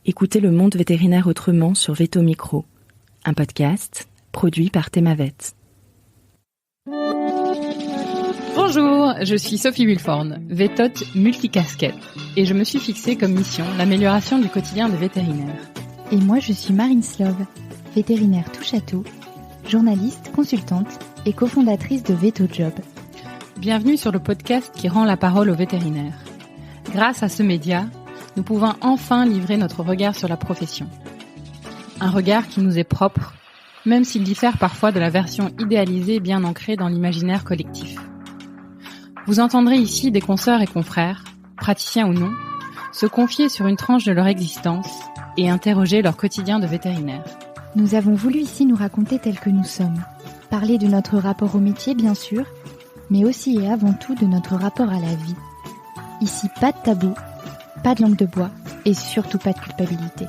Écoutez le monde vétérinaire autrement sur Veto Micro, un podcast produit par Thémavet. Bonjour, je suis Sophie Wilforn, vétote multicasquette, et je me suis fixée comme mission l'amélioration du quotidien des vétérinaires. Et moi je suis Marine Slove, vétérinaire touche à tout, journaliste, consultante et cofondatrice de VetoJob. Bienvenue sur le podcast qui rend la parole aux vétérinaires. Grâce à ce média, nous pouvons enfin livrer notre regard sur la profession. Un regard qui nous est propre, même s'il diffère parfois de la version idéalisée bien ancrée dans l'imaginaire collectif. Vous entendrez ici des consoeurs et confrères, praticiens ou non, se confier sur une tranche de leur existence et interroger leur quotidien de vétérinaire. Nous avons voulu ici nous raconter tels que nous sommes, parler de notre rapport au métier bien sûr, mais aussi et avant tout de notre rapport à la vie. Ici pas de tabou, pas de langue de bois et surtout pas de culpabilité.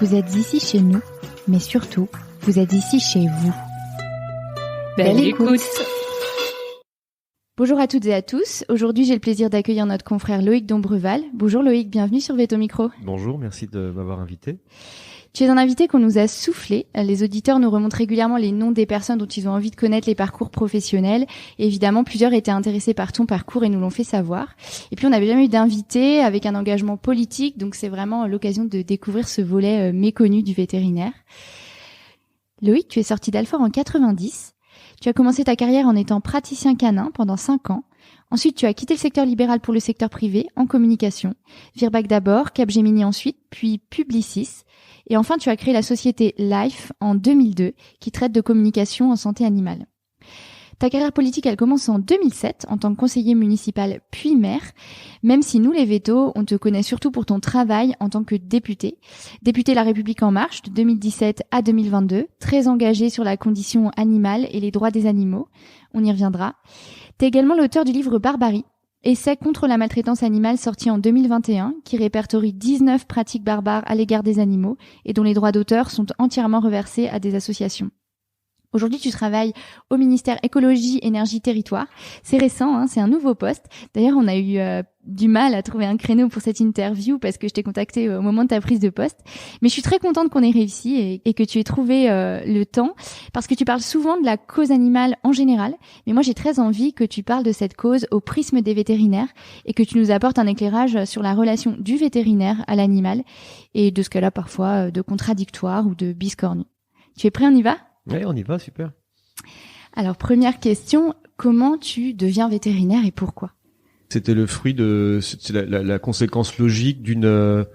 Vous êtes ici chez nous, mais surtout, vous êtes ici chez vous. Belle écoute. Bonjour à toutes et à tous. Aujourd'hui, j'ai le plaisir d'accueillir notre confrère Loïc Dombreval. Bonjour Loïc, bienvenue sur Veto Micro. Bonjour, merci de m'avoir invité. Tu es un invité qu'on nous a soufflé. Les auditeurs nous remontent régulièrement les noms des personnes dont ils ont envie de connaître les parcours professionnels. Et évidemment, plusieurs étaient intéressés par ton parcours et nous l'ont fait savoir. Et puis, on n'avait jamais eu d'invité avec un engagement politique. Donc, c'est vraiment l'occasion de découvrir ce volet méconnu du vétérinaire. Loïc, tu es sorti d'Alfort en 90. Tu as commencé ta carrière en étant praticien canin pendant 5 ans. Ensuite, tu as quitté le secteur libéral pour le secteur privé en communication. Virbac d'abord, Capgemini ensuite, puis Publicis. Et enfin, tu as créé la société Life en 2002, qui traite de communication en santé animale. Ta carrière politique, elle commence en 2007, en tant que conseiller municipal puis maire, même si nous, les vétos, on te connaît surtout pour ton travail en tant que député. Député La République En Marche de 2017 à 2022, très engagé sur la condition animale et les droits des animaux. On y reviendra. T'es également l'auteur du livre Barbarie, essai contre la maltraitance animale sorti en 2021, qui répertorie 19 pratiques barbares à l'égard des animaux et dont les droits d'auteur sont entièrement reversés à des associations. Aujourd'hui, tu travailles au ministère Écologie, Énergie, Territoire. C'est récent, hein, c'est un nouveau poste. D'ailleurs, on a eu du mal à trouver un créneau pour cette interview parce que je t'ai contacté au moment de ta prise de poste. Mais je suis très contente qu'on ait réussi et que tu aies trouvé le temps parce que tu parles souvent de la cause animale en général. Mais moi, j'ai très envie que tu parles de cette cause au prisme des vétérinaires et que tu nous apportes un éclairage sur la relation du vétérinaire à l'animal et de ce qu'elle a parfois de contradictoire ou de biscornu. Tu es prêt, on y va ? Oui, on y va, super. Alors, première question, comment tu deviens vétérinaire et pourquoi ? C'était le fruit c'est la conséquence logique de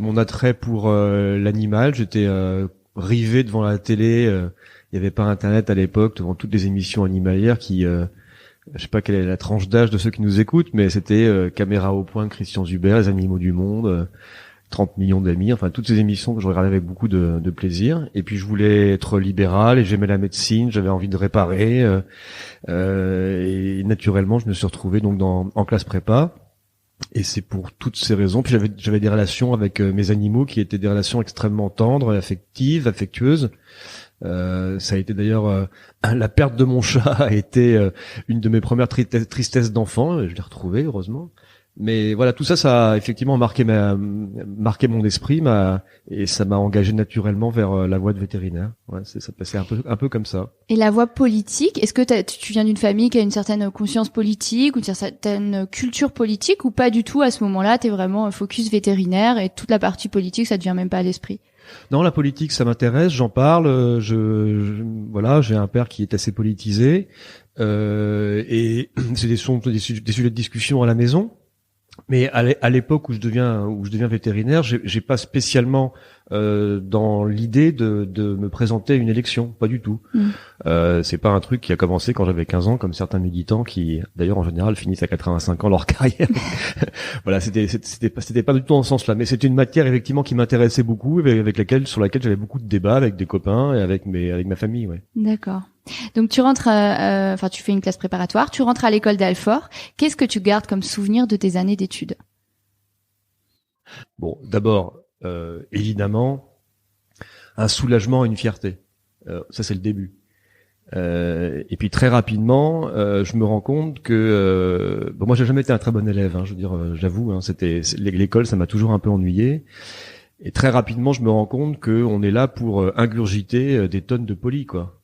mon attrait pour l'animal. J'étais rivé devant la télé. Il y avait pas Internet à l'époque, devant toutes les émissions animalières qui, je sais pas quelle est la tranche d'âge de ceux qui nous écoutent, mais c'était Caméra au point, Christian Zuber, Les Animaux du Monde. 30 millions d'amis, enfin toutes ces émissions que je regardais avec beaucoup de plaisir. Et puis je voulais être libéral et j'aimais la médecine, j'avais envie de réparer. Et naturellement, je me suis retrouvé donc en classe prépa. Et c'est pour toutes ces raisons. Puis j'avais des relations avec mes animaux qui étaient des relations extrêmement tendres, affectives, affectueuses. Ça a été d'ailleurs la perte de mon chat a été une de mes premières tristesses d'enfant. Je l'ai retrouvé heureusement. Mais voilà, tout ça, ça a effectivement marqué mon esprit, et ça m'a engagé naturellement vers la voie de vétérinaire. Ouais, ça passait un peu comme ça. Et la voie politique, est-ce que tu viens d'une famille qui a une certaine conscience politique ou une certaine culture politique ou pas du tout à ce moment-là, t'es vraiment focus vétérinaire et toute la partie politique, ça te vient même pas à l'esprit? Non, la politique, ça m'intéresse, j'en parle. Voilà, j'ai un père qui est assez politisé, et c'est des sujets de discussion à la maison. Mais à l'époque où je deviens vétérinaire, j'ai pas spécialement dans l'idée de me présenter à une élection, pas du tout. C'est pas un truc qui a commencé quand j'avais 15 ans, comme certains militants qui, d'ailleurs, en général, finissent à 85 ans leur carrière. Voilà, c'était pas du tout dans ce sens-là, mais c'était une matière effectivement qui m'intéressait beaucoup, sur laquelle j'avais beaucoup de débats avec des copains et avec ma famille, ouais. D'accord. Donc tu rentres, tu fais une classe préparatoire, tu rentres à l'école d'Alfort. Qu'est-ce que tu gardes comme souvenir de tes années d'études ? Bon, d'abord, évidemment, un soulagement et une fierté. Ça, c'est le début. Et puis très rapidement, je me rends compte que moi j'ai jamais été un très bon élève, hein, je veux dire, j'avoue, hein, l'école, ça m'a toujours un peu ennuyé. Et très rapidement, je me rends compte que on est là pour ingurgiter des tonnes de polis, quoi.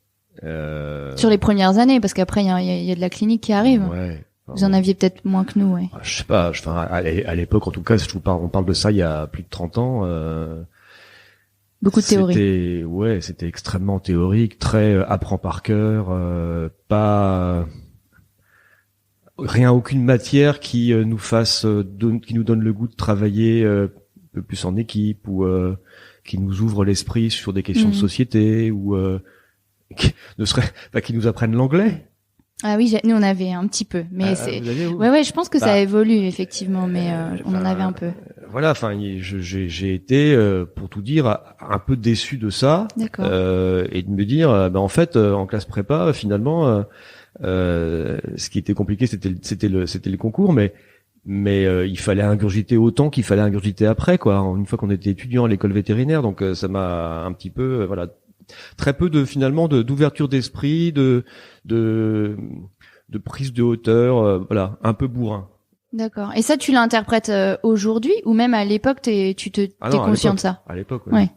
Sur les premières années, parce qu'après il y a de la clinique qui arrive. Ouais. Vous en aviez peut-être moins que nous, ouais. Je sais pas, à l'époque, en tout cas, on parle de ça il y a plus de 30 ans. Beaucoup de théorie. C'était extrêmement théorique, très apprend par cœur, aucune matière qui nous qui nous donne le goût de travailler un peu plus en équipe ou qui nous ouvre l'esprit sur des questions de société ou qui nous apprennent l'anglais. Ah oui, nous on avait un petit peu, mais ouais, je pense que ça évolue effectivement, mais on en avait un peu. Voilà, enfin, j'ai été, pour tout dire, un peu déçu de ça, et de me dire, en fait, en classe prépa, finalement, ce qui était compliqué, c'était le concours, mais il fallait ingurgiter autant qu'il fallait ingurgiter après, quoi. Une fois qu'on était étudiant à l'école vétérinaire, donc ça m'a un petit peu, très peu d'ouverture d'esprit, de prise de hauteur, un peu bourrin. D'accord. Et ça, tu l'interprètes aujourd'hui ou même à l'époque, t'es conscient de ça? À l'époque, ouais.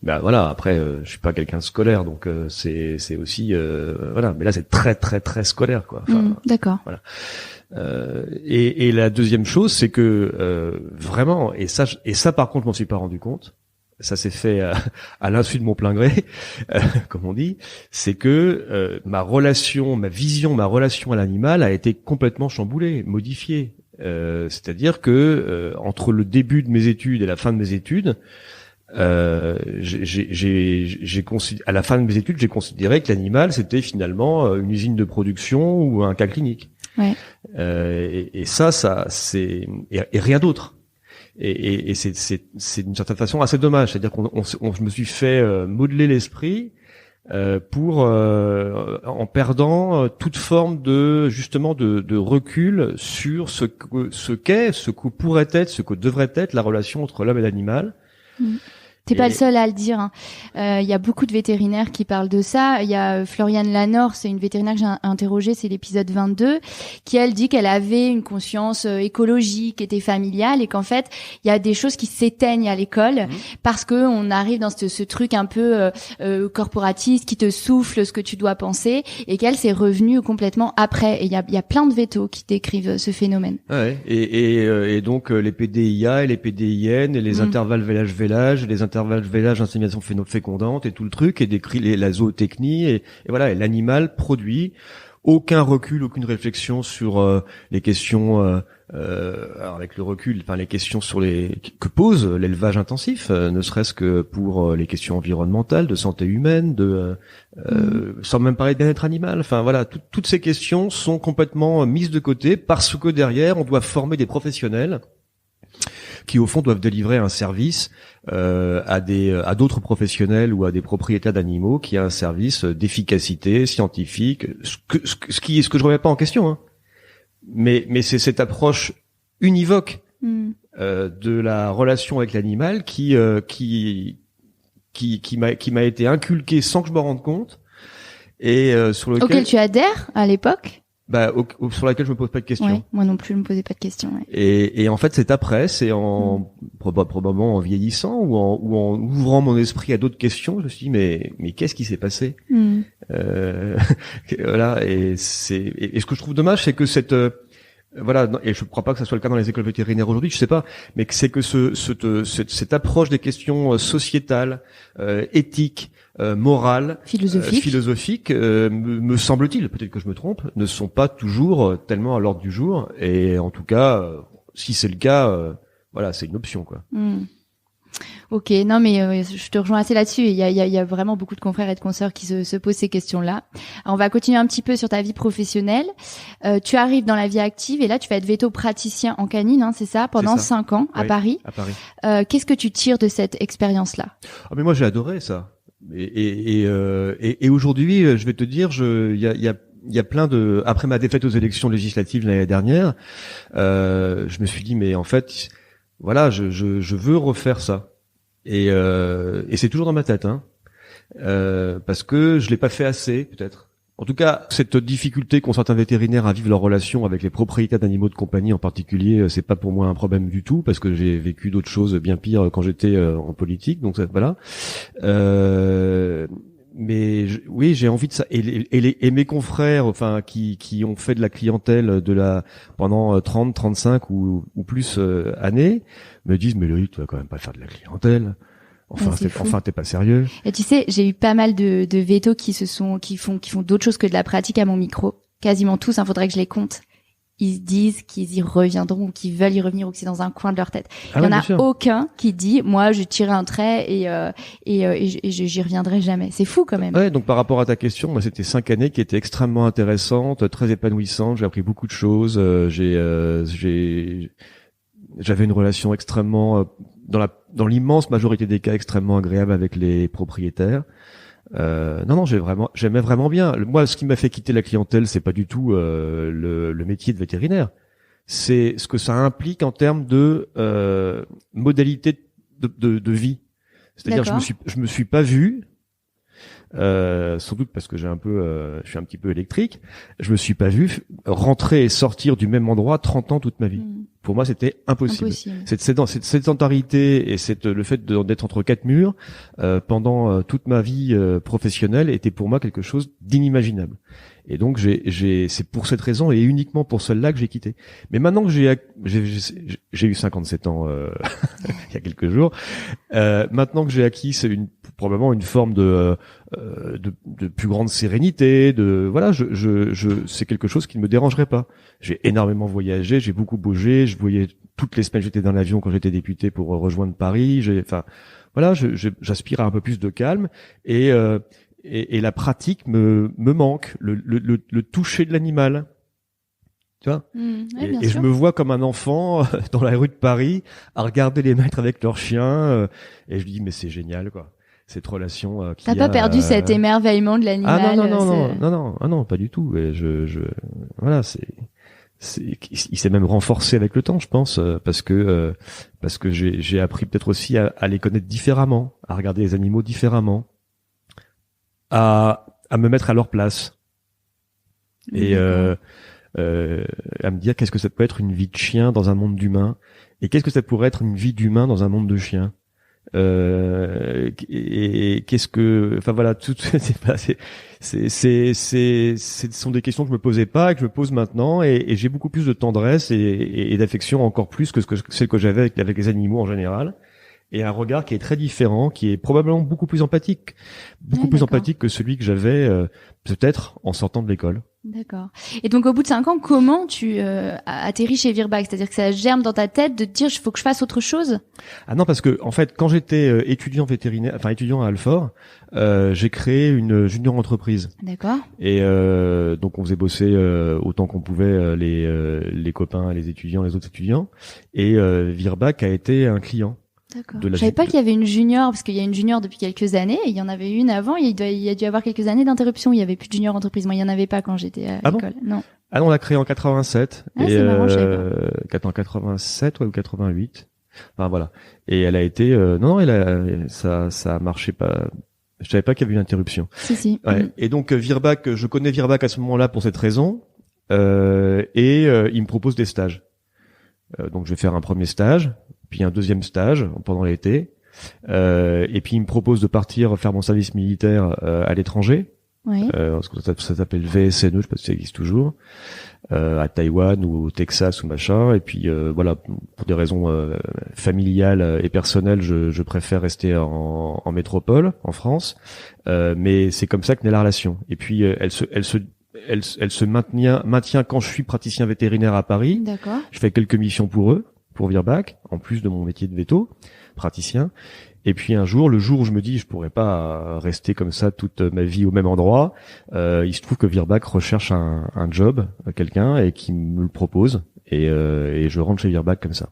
Ben voilà. Après, je suis pas quelqu'un de scolaire, donc c'est aussi Mais là, c'est très très très scolaire, quoi. Enfin, d'accord. Voilà. Et la deuxième chose, c'est que vraiment, et ça par contre, je m'en suis pas rendu compte. Ça s'est fait à l'insu de mon plein gré, comme on dit, c'est que ma relation à l'animal a été complètement chamboulée, modifiée. C'est-à-dire que entre le début de mes études et la fin de mes études, à la fin de mes études, j'ai considéré que l'animal c'était finalement une usine de production ou un cas clinique. Ouais. Et ça c'est et rien d'autre. Et c'est d'une certaine façon assez dommage, c'est-à-dire je me suis fait modeler l'esprit en perdant toute forme de recul sur ce que pourrait être, ce que devrait être la relation entre l'homme et l'animal. T'es pas le seul à le dire, hein. Il y a beaucoup de vétérinaires qui parlent de ça. Il y a Floriane Lanor, c'est une vétérinaire que j'ai interrogée, c'est l'épisode 22, qui elle dit qu'elle avait une conscience écologique, était familiale, et qu'en fait il y a des choses qui s'éteignent à l'école parce que on arrive dans ce truc un peu corporatiste qui te souffle ce que tu dois penser, et qu'elle s'est revenue complètement après. Et il y a plein de vétos qui décrivent ce phénomène. Ouais. Et donc les PDIA et les PDIN et les intervalles vélage, les intervalles vélage, insémination fécondante et tout le truc, et la zootechnie, et voilà, et l'animal produit. Aucun recul, aucune réflexion sur les questions, alors avec le recul, les questions que pose l'élevage intensif, ne serait-ce que pour les questions environnementales, de santé humaine, sans même parler de bien-être animal. Enfin voilà, toutes ces questions sont complètement mises de côté parce que derrière, on doit former des professionnels qui au fond doivent délivrer un service à d'autres professionnels ou à des propriétaires d'animaux, qui a un service d'efficacité scientifique, ce que je remets pas en question, hein. Mais c'est cette approche univoque de la relation avec l'animal qui m'a été inculquée sans que je m'en rende compte, et sur lequel auquel tu adhères à l'époque. Sur laquelle je me pose pas de questions. Ouais, moi non plus, je me posais pas de questions. Ouais. Et en fait, c'est probablement en vieillissant ou en ouvrant mon esprit à d'autres questions, je me suis dit mais qu'est-ce qui s'est passé? Voilà. Et ce que je trouve dommage, c'est que et je crois pas que ça soit le cas dans les écoles vétérinaires aujourd'hui, je sais pas, mais c'est que cette approche des questions sociétales, éthiques, morales, philosophiques, me semble-t-il, peut-être que je me trompe, ne sont pas toujours tellement à l'ordre du jour. Et en tout cas, si c'est le cas, c'est une option, quoi. Ok, non mais je te rejoins assez là-dessus. Il y a vraiment beaucoup de confrères et de consoeurs qui se posent ces questions-là. Alors, on va continuer un petit peu sur ta vie professionnelle. Tu arrives dans la vie active et là tu vas être véto-praticien en canine, hein, c'est ça, pendant 5 ans à Paris. À Paris. Qu'est-ce que tu tires de cette expérience-là? Ah mais moi j'ai adoré ça. Et aujourd'hui, je vais te dire, il y a plein de, après ma défaite aux élections législatives l'année dernière, je me suis dit mais en fait, voilà, je veux refaire ça. Et c'est toujours dans ma tête, hein. parce que je l'ai pas fait assez, peut-être. En tout cas, cette difficulté qu'ont certains vétérinaires à vivre leur relation avec les propriétaires d'animaux de compagnie en particulier, c'est pas pour moi un problème du tout, parce que j'ai vécu d'autres choses bien pires quand j'étais en politique, donc voilà. Mais oui, j'ai envie de ça. Et mes confrères, enfin, qui ont fait de la clientèle pendant 30, 35 ou plus années, me disent, mais Loïc, tu vas quand même pas faire de la clientèle. T'es pas sérieux. Et tu sais, j'ai eu pas mal de vétos qui font d'autres choses que de la pratique à mon micro. Quasiment tous, faudrait que je les compte. Ils se disent qu'ils y reviendront ou qu'ils veulent y revenir ou que c'est dans un coin de leur tête. Il y en a aucun qui dit, moi, je tirerai un trait et j'y reviendrai jamais. C'est fou quand même. Ouais, donc par rapport à ta question, moi, c'était 5 années qui étaient extrêmement intéressantes, très épanouissantes. J'ai appris beaucoup de choses. J'avais une relation extrêmement, dans l'immense majorité des cas, extrêmement agréable avec les propriétaires. Non, j'aimais vraiment bien. Moi, ce qui m'a fait quitter la clientèle, c'est pas du tout le métier de vétérinaire. C'est ce que ça implique en termes de modalité de vie. C'est-à-dire, je me suis pas vu. Sans doute parce que je suis un petit peu électrique. Je me suis pas vu rentrer et sortir du même endroit 30 ans toute ma vie. Pour moi, c'était impossible. Cette sédentarité et le fait d'être entre quatre murs pendant toute ma vie professionnelle était pour moi quelque chose d'inimaginable. Et donc c'est pour cette raison et uniquement pour celle-là que j'ai quitté. Mais maintenant que j'ai eu 57 ans il y a quelques jours, maintenant que j'ai acquis probablement une forme de plus grande sérénité, c'est quelque chose qui ne me dérangerait pas. J'ai énormément voyagé, j'ai beaucoup bougé, je voyais toutes les semaines, j'étais dans l'avion quand j'étais député pour rejoindre Paris, j'aspire à un peu plus de calme et la pratique me manque, le toucher de l'animal. Tu vois? Ouais, et je me vois comme un enfant dans la rue de Paris à regarder les maîtres avec leurs chiens et je me dis mais c'est génial quoi. Cette relation T'as pas perdu cet émerveillement de l'animal? Non, pas du tout. Et il s'est même renforcé avec le temps, je pense, parce que j'ai appris peut-être aussi à les connaître différemment, à regarder les animaux différemment, à me mettre à leur place et à me dire qu'est-ce que ça peut être une vie de chien dans un monde d'humains et qu'est-ce que ça pourrait être une vie d'humain dans un monde de chiens. Et qu'est-ce que, enfin voilà, ce sont des questions que je me posais pas et que je me pose maintenant et j'ai beaucoup plus de tendresse et d'affection encore plus que celle que j'avais avec les animaux en général. Et un regard qui est très différent, qui est probablement beaucoup plus empathique que celui que j'avais peut-être en sortant de l'école. D'accord. Et donc au bout de 5 ans, comment tu atterris chez Virbac? C'est-à-dire que ça germe dans ta tête de te dire il faut que je fasse autre chose? Ah non, parce que en fait, quand j'étais étudiant à Alfort, j'ai créé une junior entreprise. D'accord. Et donc on faisait bosser autant qu'on pouvait les copains, les étudiants, les autres étudiants. Et Virbac a été un client. D'accord. Je savais pas qu'il y avait une junior, parce qu'il y a une junior depuis quelques années, et il y en avait une avant, il y a dû avoir quelques années d'interruption, il y avait plus de junior entreprise. Moi, il y en avait pas quand j'étais à l'école. Non. Ah non, on l'a créé en 87. Ah, c'est marrant, je savais pas. En 87 ou 88. Enfin, voilà. Et elle a été, ça a marché pas. Je savais pas qu'il y avait une interruption. Si. Ouais. Et donc, Virbac, je connais Virbac à ce moment-là pour cette raison, il me propose des stages. Donc, je vais faire un premier stage, puis un deuxième stage pendant l'été, et puis il me propose de partir faire mon service militaire à l'étranger. Oui. Ça s'appelle VSNE, je sais pas si ça existe toujours, à Taïwan ou au Texas ou machin. Et puis voilà, pour des raisons familiales et personnelles, je préfère rester en métropole, en France. Mais c'est comme ça que naît la relation. Et puis elle se maintient quand je suis praticien vétérinaire à Paris. D'accord. Je fais quelques missions pour eux, pour Virbac, en plus de mon métier de véto, praticien. Et puis un jour, le jour où je me dis je pourrais pas rester comme ça toute ma vie au même endroit, il se trouve que Virbac recherche un job, quelqu'un, et qui me le propose, et je rentre chez Virbac comme ça.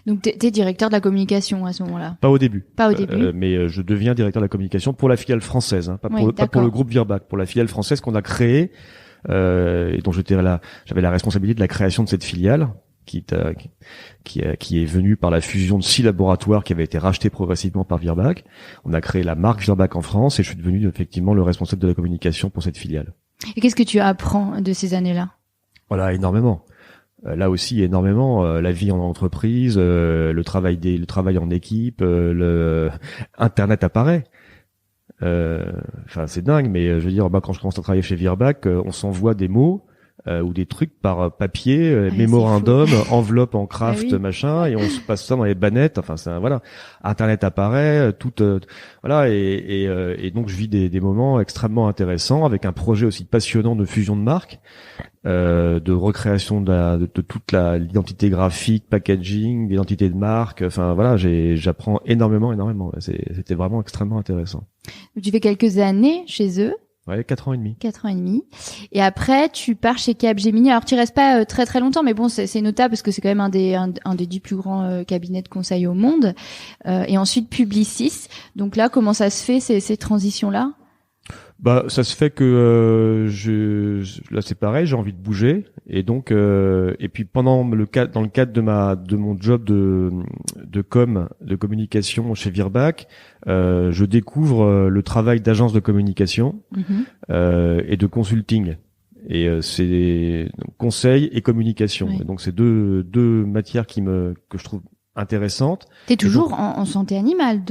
Donc t'es directeur de la communication à ce moment-là? Pas au début. Pas au début. Mais je deviens directeur de la communication pour la filiale française, pas pour le groupe Virbac, pour la filiale française qu'on a créée, et dont j'avais la responsabilité de la création de cette filiale. qui est venu par la fusion de 6 laboratoires qui avaient été rachetés progressivement par Virbac. On a créé la marque Virbac en France et je suis devenu effectivement le responsable de la communication pour cette filiale. Et qu'est-ce que tu apprends de ces années-là? Voilà, énormément. Là aussi, énormément. La vie en entreprise, le travail en équipe, le Internet apparaît. Enfin, c'est dingue, mais je veux dire, quand je commence à travailler chez Virbac, on s'envoie des mots ou des trucs par papier, mémorandum, enveloppe en craft, machin, et on se passe ça dans les bannettes. Enfin, voilà. Internet apparaît, voilà, et donc je vis des moments extrêmement intéressants avec un projet aussi passionnant de fusion de marques, de recréation de toute l'identité graphique, packaging, l'identité de marque. Enfin, voilà, j'apprends énormément. C'était vraiment extrêmement intéressant. Tu fais quelques années chez eux. Ouais, 4 ans et demi. 4 ans et demi. Et après, tu pars chez Capgemini. Alors, tu restes pas très très longtemps, mais bon, c'est notable parce que c'est quand même un des 10 plus grands cabinets de conseil au monde. Et ensuite, Publicis. Donc là, comment ça se fait ces transitions-là? Bah, ça se fait que là c'est pareil, j'ai envie de bouger et donc et puis dans le cadre de mon job de communication chez Virbac, je découvre le travail d'agence de communication et de consulting. Et c'est conseil et communication. Oui. Et donc c'est deux matières que je trouve intéressantes. T'es toujours en santé animale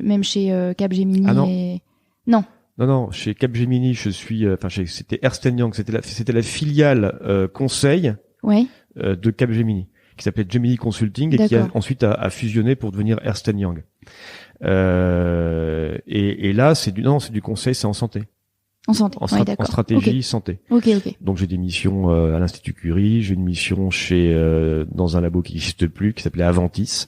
même chez Capgemini? Ah non. Non. Non, chez Capgemini, je suis, c'était Ernst & Young, c'était la filiale conseil de Capgemini, qui s'appelait Gemini Consulting et qui a ensuite a fusionné pour devenir Ernst & Young. Et là, c'est du conseil, c'est en santé. En santé, en stratégie santé. Ok. Donc j'ai des missions à l'Institut Curie, j'ai une mission dans un labo qui n'existe plus, qui s'appelait Aventis.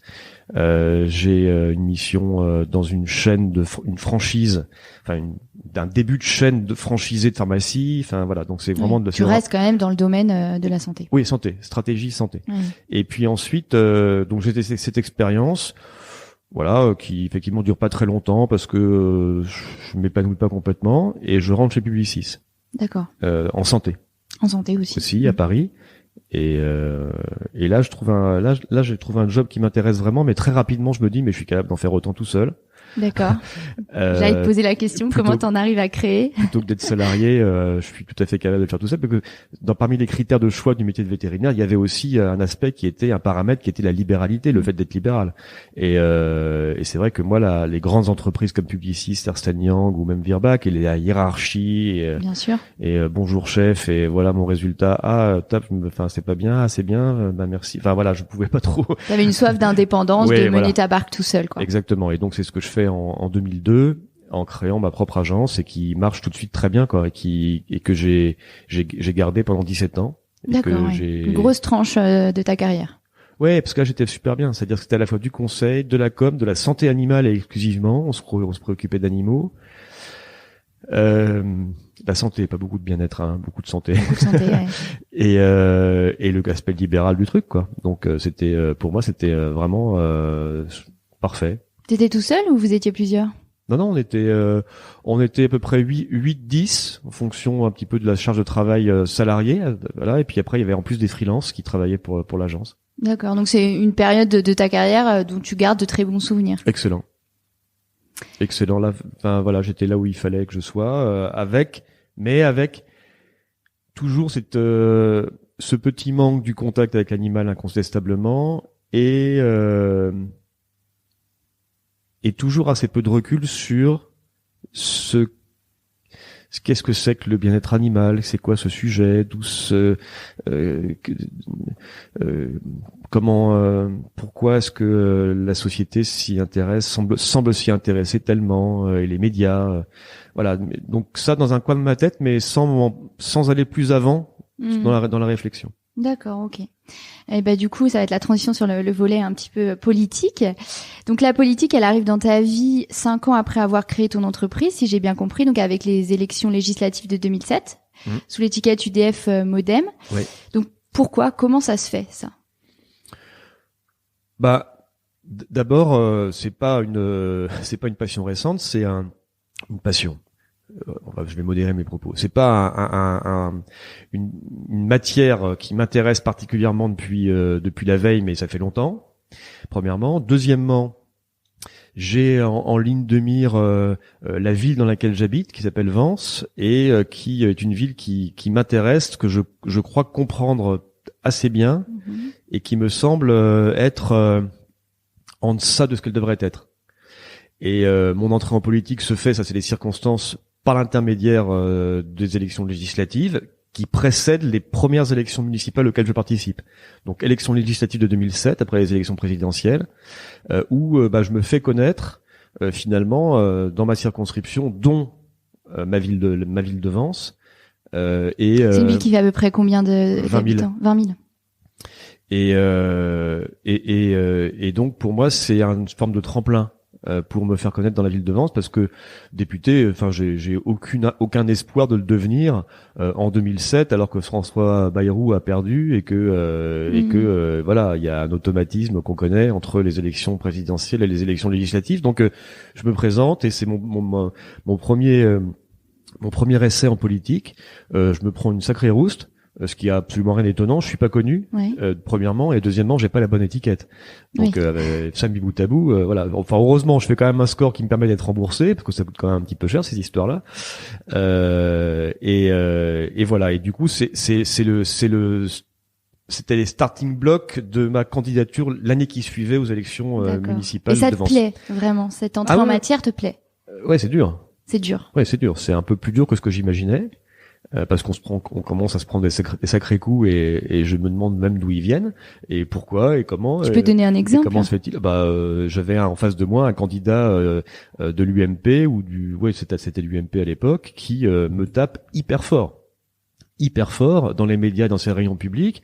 J'ai une mission dans une chaîne une franchise, d'un début de chaîne de franchisée de pharmacie. Enfin voilà, donc c'est vraiment tu restes quand même dans le domaine de la santé. Oui, santé, stratégie santé. Et puis ensuite, donc j'ai cette expérience. Voilà, qui effectivement dure pas très longtemps parce que je m'épanouis pas complètement et je rentre chez Publicis. D'accord. En santé. En santé aussi. Aussi à Paris. Et là j'ai trouvé un job qui m'intéresse vraiment, mais très rapidement je me dis mais je suis capable d'en faire autant tout seul. D'accord. J'allais te poser la question, comment t'en arrives à créer? Plutôt que d'être salarié, je suis tout à fait capable de le faire tout seul, parce que parmi les critères de choix du métier de vétérinaire, il y avait aussi un aspect un paramètre qui était la libéralité, le fait d'être libéral. Et c'est vrai que moi, les grandes entreprises comme Publicis, Ernst & Young ou même Virbac, et la hiérarchie, bien sûr. Et bonjour chef, et voilà mon résultat. Top, c'est pas bien, c'est bien, merci. Enfin voilà, je pouvais pas trop. T'avais une soif d'indépendance, de mener ta barque tout seul, quoi. Exactement. Et donc c'est ce que je fais en 2002 en créant ma propre agence et qui marche tout de suite très bien, quoi, et que j'ai gardé pendant 17 ans. D'accord. Une grosse tranche de ta carrière. Ouais, parce que là j'étais super bien, c'est-à-dire que c'était à la fois du conseil, de la com, de la santé animale exclusivement, on se préoccupait d'animaux. La santé, pas beaucoup de bien-être, beaucoup de santé. Beaucoup de santé, ouais. Et le aspect libéral du truc, quoi. Donc pour moi c'était vraiment parfait. T'étais tout seul ou vous étiez plusieurs? Non, on était à peu près 8-10 en fonction un petit peu de la charge de travail salariée, voilà. Et puis après il y avait en plus des freelances qui travaillaient pour l'agence. D'accord. Donc c'est une période de ta carrière dont tu gardes de très bons souvenirs. Excellent. Là, voilà, j'étais là où il fallait que je sois, avec toujours ce petit manque du contact avec l'animal incontestablement et toujours assez peu de recul sur qu'est-ce que c'est que le bien-être animal, c'est quoi ce sujet, pourquoi est-ce que la société s'y intéresse, semble s'y intéresser tellement, et les médias, voilà. Donc ça dans un coin de ma tête, mais sans aller plus avant dans la réflexion. D'accord, ok. Et du coup, ça va être la transition sur le volet un petit peu politique. Donc la politique, elle arrive dans ta vie 5 ans après avoir créé ton entreprise, si j'ai bien compris, donc avec les élections législatives de 2007, sous l'étiquette UDF Modem. Oui. Donc comment ça se fait, ça? D'abord, c'est pas une passion récente, c'est une passion. je vais modérer mes propos. C'est pas une matière qui m'intéresse particulièrement depuis la veille, mais ça fait longtemps. Premièrement, deuxièmement, j'ai en ligne de mire la ville dans laquelle j'habite, qui s'appelle Vence, et qui est une ville qui m'intéresse, que je crois comprendre assez bien, et qui me semble être en deçà de ce qu'elle devrait être. Et mon entrée en politique se fait, ça c'est les circonstances, par l'intermédiaire des élections législatives qui précèdent les premières élections municipales auxquelles je participe. Donc élections législatives de 2007, après les élections présidentielles, où je me fais connaître finalement dans ma circonscription, dont ma ville de Vence. C'est une ville qui fait à peu près combien 20 000. d'habitants? 20 000. Et donc pour moi c'est une forme de tremplin pour me faire connaître dans la ville de Vence, parce que député, enfin j'ai aucun espoir de le devenir en 2007, alors que François Bayrou a perdu et que voilà, il y a un automatisme qu'on connaît entre les élections présidentielles et les élections législatives. Donc je me présente et c'est mon premier essai en politique. Je me prends une sacrée rouste. Ce qui a absolument rien d'étonnant, je suis pas connu, premièrement, et deuxièmement, j'ai pas la bonne étiquette. Donc, ça mis bout à bout, voilà. Enfin, heureusement, je fais quand même un score qui me permet d'être remboursé, parce que ça coûte quand même un petit peu cher, ces histoires-là. Et voilà. Et du coup, c'était les starting blocks de ma candidature l'année qui suivait aux élections municipales de Vence. Et ça te plaît, vraiment? Cette entrée en matière te plaît? Ouais, c'est dur. C'est dur. Ouais, c'est dur. C'est un peu plus dur que ce que j'imaginais. Parce qu'on commence à se prendre des sacrés coups et je me demande même d'où ils viennent et pourquoi et comment. Tu peux donner un exemple? Comment se fait-il? J'avais en face de moi un candidat de l'UMP ou c'était l'UMP à l'époque qui me tape hyper fort dans les médias, dans ses réunions publiques,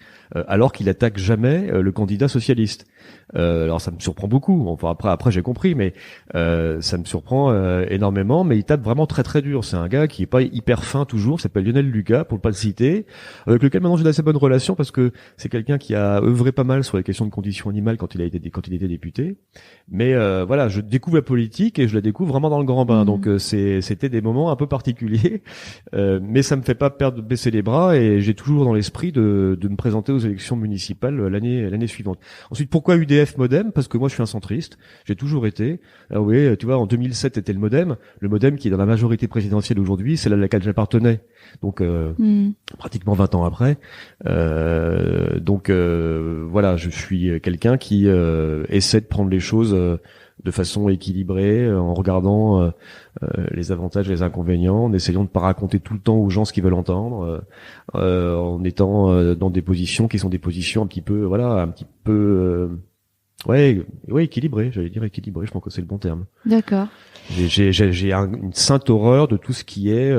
alors qu'il attaque jamais le candidat socialiste. Alors ça me surprend beaucoup. Enfin après j'ai compris, mais ça me surprend énormément. Mais il tape vraiment très très dur. C'est un gars qui est pas hyper fin toujours. Il s'appelle Lionel Lucas, pour ne pas le citer, avec lequel maintenant j'ai d'assez bonnes relations parce que c'est quelqu'un qui a œuvré pas mal sur les questions de conditions animales quand il était député. Mais voilà, je découvre la politique et je la découvre vraiment dans le grand bain. Donc c'était des moments un peu particuliers, mais ça me fait pas baisser les bras et j'ai toujours dans l'esprit de me présenter aux élections municipales l'année suivante. Ensuite, pourquoi UDF Modem? Parce que moi je suis un centriste, j'ai toujours été. Ah oui, tu vois, en 2007 était le Modem qui est dans la majorité présidentielle aujourd'hui, c'est là à laquelle j'appartenais. Donc pratiquement 20 ans après. Voilà, je suis quelqu'un qui essaie de prendre les choses de façon équilibrée, en regardant les avantages et les inconvénients, en essayant de pas raconter tout le temps aux gens ce qu'ils veulent entendre, en étant dans des positions qui sont des positions un petit peu équilibré, j'allais dire équilibré, je pense que c'est le bon terme. D'accord. J'ai une sainte horreur de tout ce qui est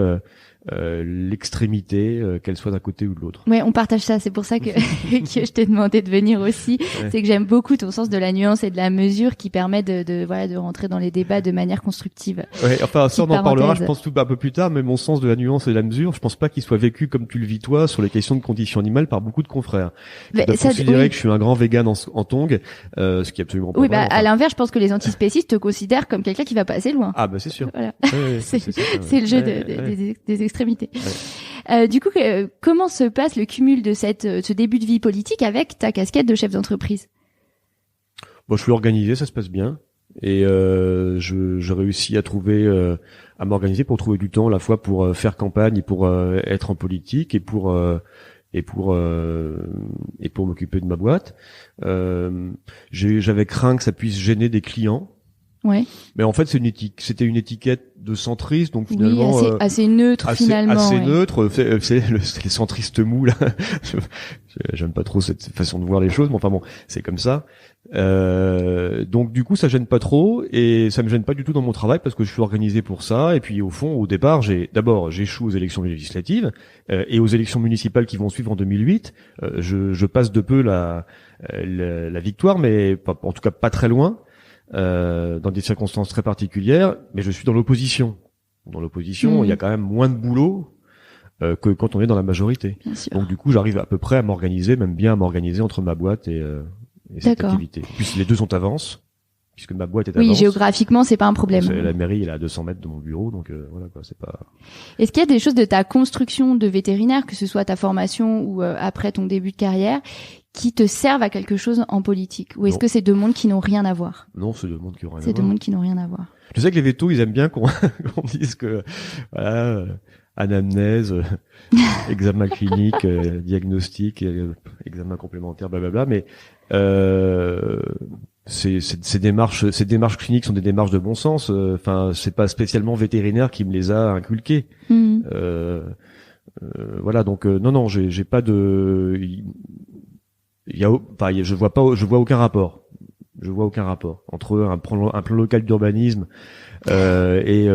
l'extrémité, qu'elle soit d'un côté ou de l'autre. Ouais, on partage ça, c'est pour ça que je t'ai demandé de venir aussi. Ouais. C'est que j'aime beaucoup ton sens de la nuance et de la mesure qui permet de rentrer dans les débats de manière constructive. Ouais, enfin ça on en parlera, je pense un peu plus tard, mais mon sens de la nuance et de la mesure, je pense pas qu'il soit vécu comme tu le vis toi sur les questions de conditions animales par beaucoup de confrères. Je considérer que je suis un grand vegan en tongs, ce qui est absolument pas vrai. Oui, à l'inverse, je pense que les antispécistes te considèrent comme quelqu'un qui va pas assez loin. Ah c'est sûr. Voilà. C'est le jeu des extrémités. Ouais. Du coup, comment se passe le cumul de ce début de vie politique avec ta casquette de chef d'entreprise? Bon, je suis organisé, ça se passe bien, et je réussis à m'organiser pour trouver du temps à la fois pour faire campagne et pour être en politique et pour m'occuper de ma boîte. J'avais craint que ça puisse gêner des clients. Ouais. Mais en fait, c'était une étiquette de centriste, donc finalement assez neutre finalement. Assez neutre. C'est les centristes mous là. J'aime pas trop cette façon de voir les choses, mais enfin bon, c'est comme ça. Donc du coup, ça gêne pas trop et ça me gêne pas du tout dans mon travail parce que je suis organisé pour ça. Et puis au fond, au départ, j'échoue aux élections législatives et aux élections municipales qui vont suivre en 2008. Je passe de peu la victoire, mais en tout cas pas très loin. Dans des circonstances très particulières, mais je suis dans l'opposition. Dans l'opposition, il y a quand même moins de boulot que quand on est dans la majorité. Donc du coup, j'arrive à peu près à m'organiser, même bien à m'organiser entre ma boîte et cette activité. Puis les deux sont à Vence, puisque ma boîte est à Oui, Vence. géographiquement, c'est pas un problème. La mairie, elle est à 200 mètres de mon bureau, donc voilà quoi, c'est pas. Est-ce qu'il y a des choses de ta construction de vétérinaire, que ce soit ta formation ou après ton début de carrière, qui te servent à quelque chose en politique, ou est-ce Non. que c'est deux mondes qui n'ont rien à voir? Non, c'est deux mondes qui ont rien à C'est deux voir. mondes qui n'ont rien à voir. Je sais que les vétos, ils aiment bien qu'on qu'on dise que voilà, anamnèse, examen clinique, diagnostic, examen complémentaire, blablabla. Mais ces démarches cliniques sont des démarches de bon sens. Enfin, c'est pas spécialement vétérinaire qui me les a inculquées. Mhm. Voilà, donc non, j'ai pas de, je vois aucun rapport. Je vois aucun rapport entre un plan local d'urbanisme et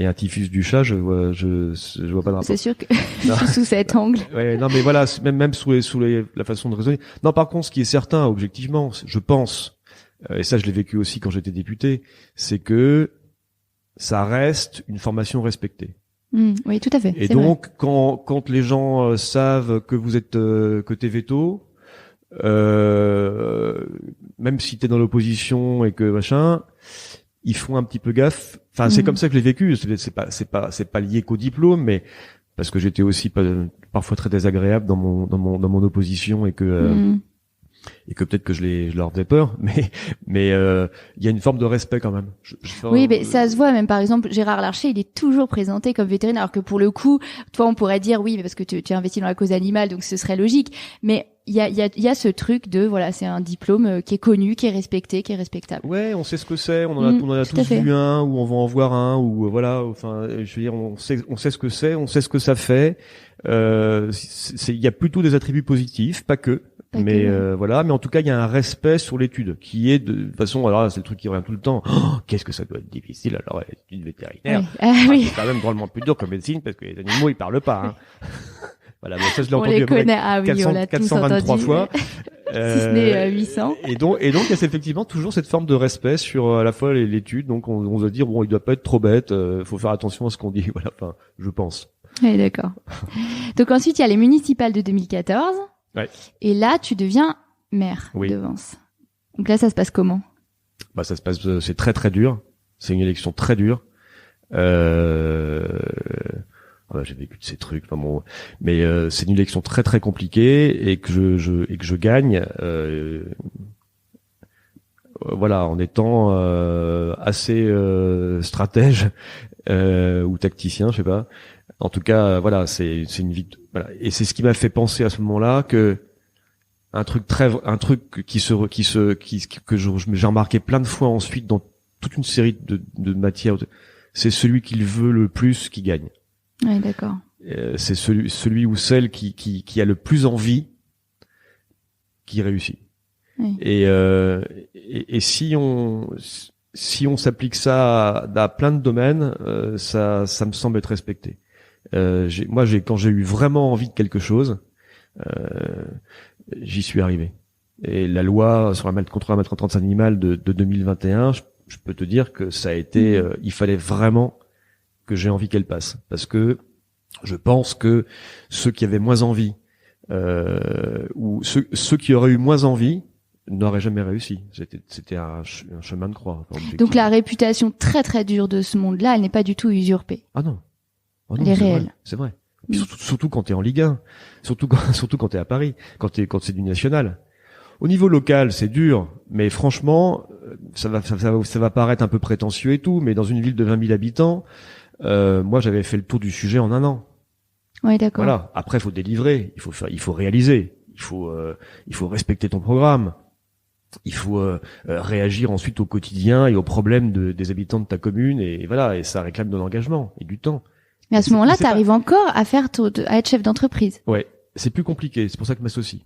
un typhus du chat. Je vois pas de rapport. C'est sûr que sous cet angle. Ouais, non, mais voilà, même sous la façon de raisonner. Non, par contre, ce qui est certain, objectivement, je pense, et ça, je l'ai vécu aussi quand j'étais député, c'est que ça reste une formation respectée. Oui, tout à fait. Et c'est donc, quand les gens savent que vous êtes que t'es veto, même si t'es dans l'opposition et que machin, ils font un petit peu gaffe. Enfin, c'est comme ça que je l'ai vécu. C'est pas lié qu'au diplôme, mais parce que j'étais aussi parfois très désagréable dans mon opposition et que peut-être que je leur faisais peur, mais il y a une forme de respect quand même. Oui, mais ça se voit même. Par exemple, Gérard Larcher, il est toujours présenté comme vétérinaire, alors que pour le coup, toi, on pourrait dire oui, mais parce que tu es investi dans la cause animale, donc ce serait logique. Mais il y a ce truc de voilà, c'est un diplôme qui est connu, qui est respecté, qui est respectable. Ouais, on sait ce que c'est. On en a tous vu un, ou on va en voir un, ou voilà. Enfin, je veux dire, on sait ce que c'est, on sait ce que ça fait. Il y a plutôt des attributs positifs, pas que. Voilà, mais en tout cas, il y a un respect sur l'étude qui est de toute façon, alors là, c'est le truc qui revient tout le temps. Oh, qu'est-ce que ça doit être difficile alors l'étude vétérinaire. Oui. C'est quand même drôlement plus dur que médecine parce que les animaux ils parlent pas. Hein. Voilà, mais ça je l'ai on entendu les connaît. Ah oui, 400, on l'a tous 423 entendu. fois. Si ce n'est 800. Et donc il y a effectivement toujours cette forme de respect sur à la fois l'étude. Donc on doit dire bon, il doit pas être trop bête. Faut faire attention à ce qu'on dit. Voilà, enfin, je pense. Oui, d'accord. Donc ensuite il y a les municipales de 2014. Ouais. Et là tu deviens maire de Vence. Donc là ça se passe comment? Bah ça se passe, c'est très très dur. C'est une élection très dure. J'ai vécu de ces trucs, enfin bon, mais c'est une élection très très compliquée et que je gagne. Voilà, en étant assez stratège ou tacticien, je sais pas. En tout cas, voilà, c'est une victoire. Voilà, et c'est ce qui m'a fait penser à ce moment-là que un truc que j'ai remarqué plein de fois ensuite dans toute une série de matières, c'est celui qui veut le plus qui gagne. Ouais, d'accord. C'est celui ou celle qui a le plus envie qui réussit. Oui. Et si on s'applique ça à plein de domaines, ça me semble être respecté. Quand j'ai eu vraiment envie de quelque chose, j'y suis arrivé. Et la loi sur contre la maltraitance animale de 2021, je peux te dire que ça a été, il fallait vraiment que j'ai envie qu'elle passe, parce que je pense que ceux qui avaient moins envie, ou ceux qui auraient eu moins envie, n'auraient jamais réussi. C'était un chemin de croix. Donc la réputation très très dure de ce monde-là, elle n'est pas du tout usurpée. Ah non. Elle est réelle. C'est vrai. Surtout quand t'es en Ligue 1, surtout quand t'es à Paris, quand c'est du national. Au niveau local, c'est dur, mais franchement, ça va paraître un peu prétentieux et tout, mais dans une ville de 20 000 habitants, moi j'avais fait le tour du sujet en 1 an. Oui, d'accord. Voilà. Après, il faut délivrer, il faut réaliser, il faut respecter ton programme, il faut réagir ensuite au quotidien et aux problèmes des habitants de ta commune, et voilà, et ça réclame de l'engagement et du temps. Mais à ce moment-là, t'arrives encore à être chef d'entreprise. Ouais, c'est plus compliqué, c'est pour ça que je m'associe.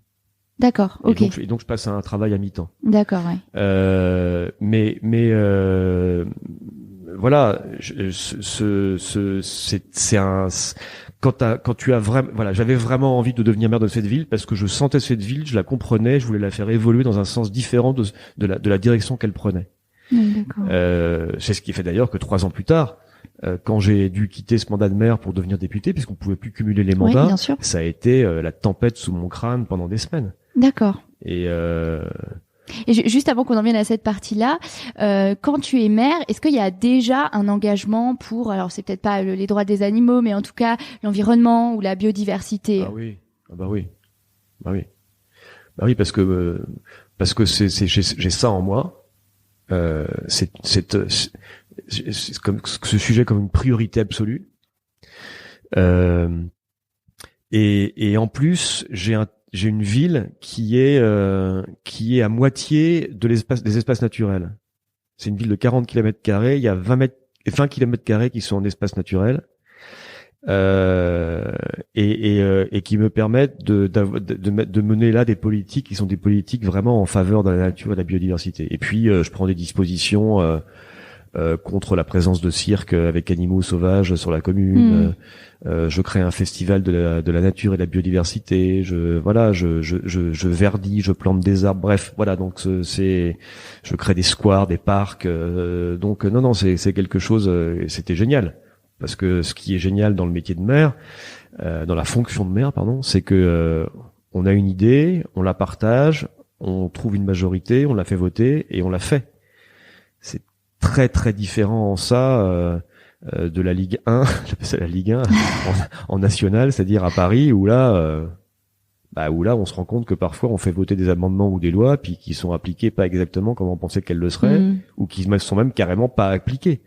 D'accord, ok. Et donc je passe à un travail à mi-temps. D'accord, ouais. Voilà, quand tu as vraiment, voilà, j'avais vraiment envie de devenir maire de cette ville parce que je sentais cette ville, je la comprenais, je voulais la faire évoluer dans un sens différent de la direction qu'elle prenait. D'accord. C'est ce qui fait d'ailleurs que 3 ans plus tard, quand j'ai dû quitter ce mandat de maire pour devenir député, puisqu'on pouvait plus cumuler les mandats, ça a été la tempête sous mon crâne pendant des semaines. D'accord. Et Et juste avant qu'on en vienne à cette partie-là, quand tu es maire, est-ce qu'il y a déjà un engagement pour, alors c'est peut-être pas les droits des animaux, mais en tout cas l'environnement ou la biodiversité? Ah oui, bah oui, parce que j'ai ça en moi. C'est comme ce sujet comme une priorité absolue. Et en plus, j'ai une ville qui est à moitié des espaces naturels. C'est une ville de 40 km², il y a 20 km² qui sont en espace naturel. Et qui me permettent de mener là des politiques qui sont des politiques vraiment en faveur de la nature et de la biodiversité. Et puis je prends des dispositions contre la présence de cirques avec animaux sauvages sur la commune. Je crée un festival de la nature et de la biodiversité. Je verdis, je plante des arbres. Bref, voilà. Donc je crée des squares, des parcs. Donc non, c'est quelque chose. C'était génial. Parce que ce qui est génial dans le métier de maire, dans la fonction de maire, pardon, c'est que on a une idée, on la partage, on trouve une majorité, on la fait voter et on la fait. C'est très très différent en ça de la Ligue 1, j'appelle ça la Ligue 1 en national, c'est-à-dire à Paris où là on se rend compte que parfois on fait voter des amendements ou des lois puis qui sont appliquées pas exactement comme on pensait qu'elles le seraient ou qui sont même carrément pas appliquées.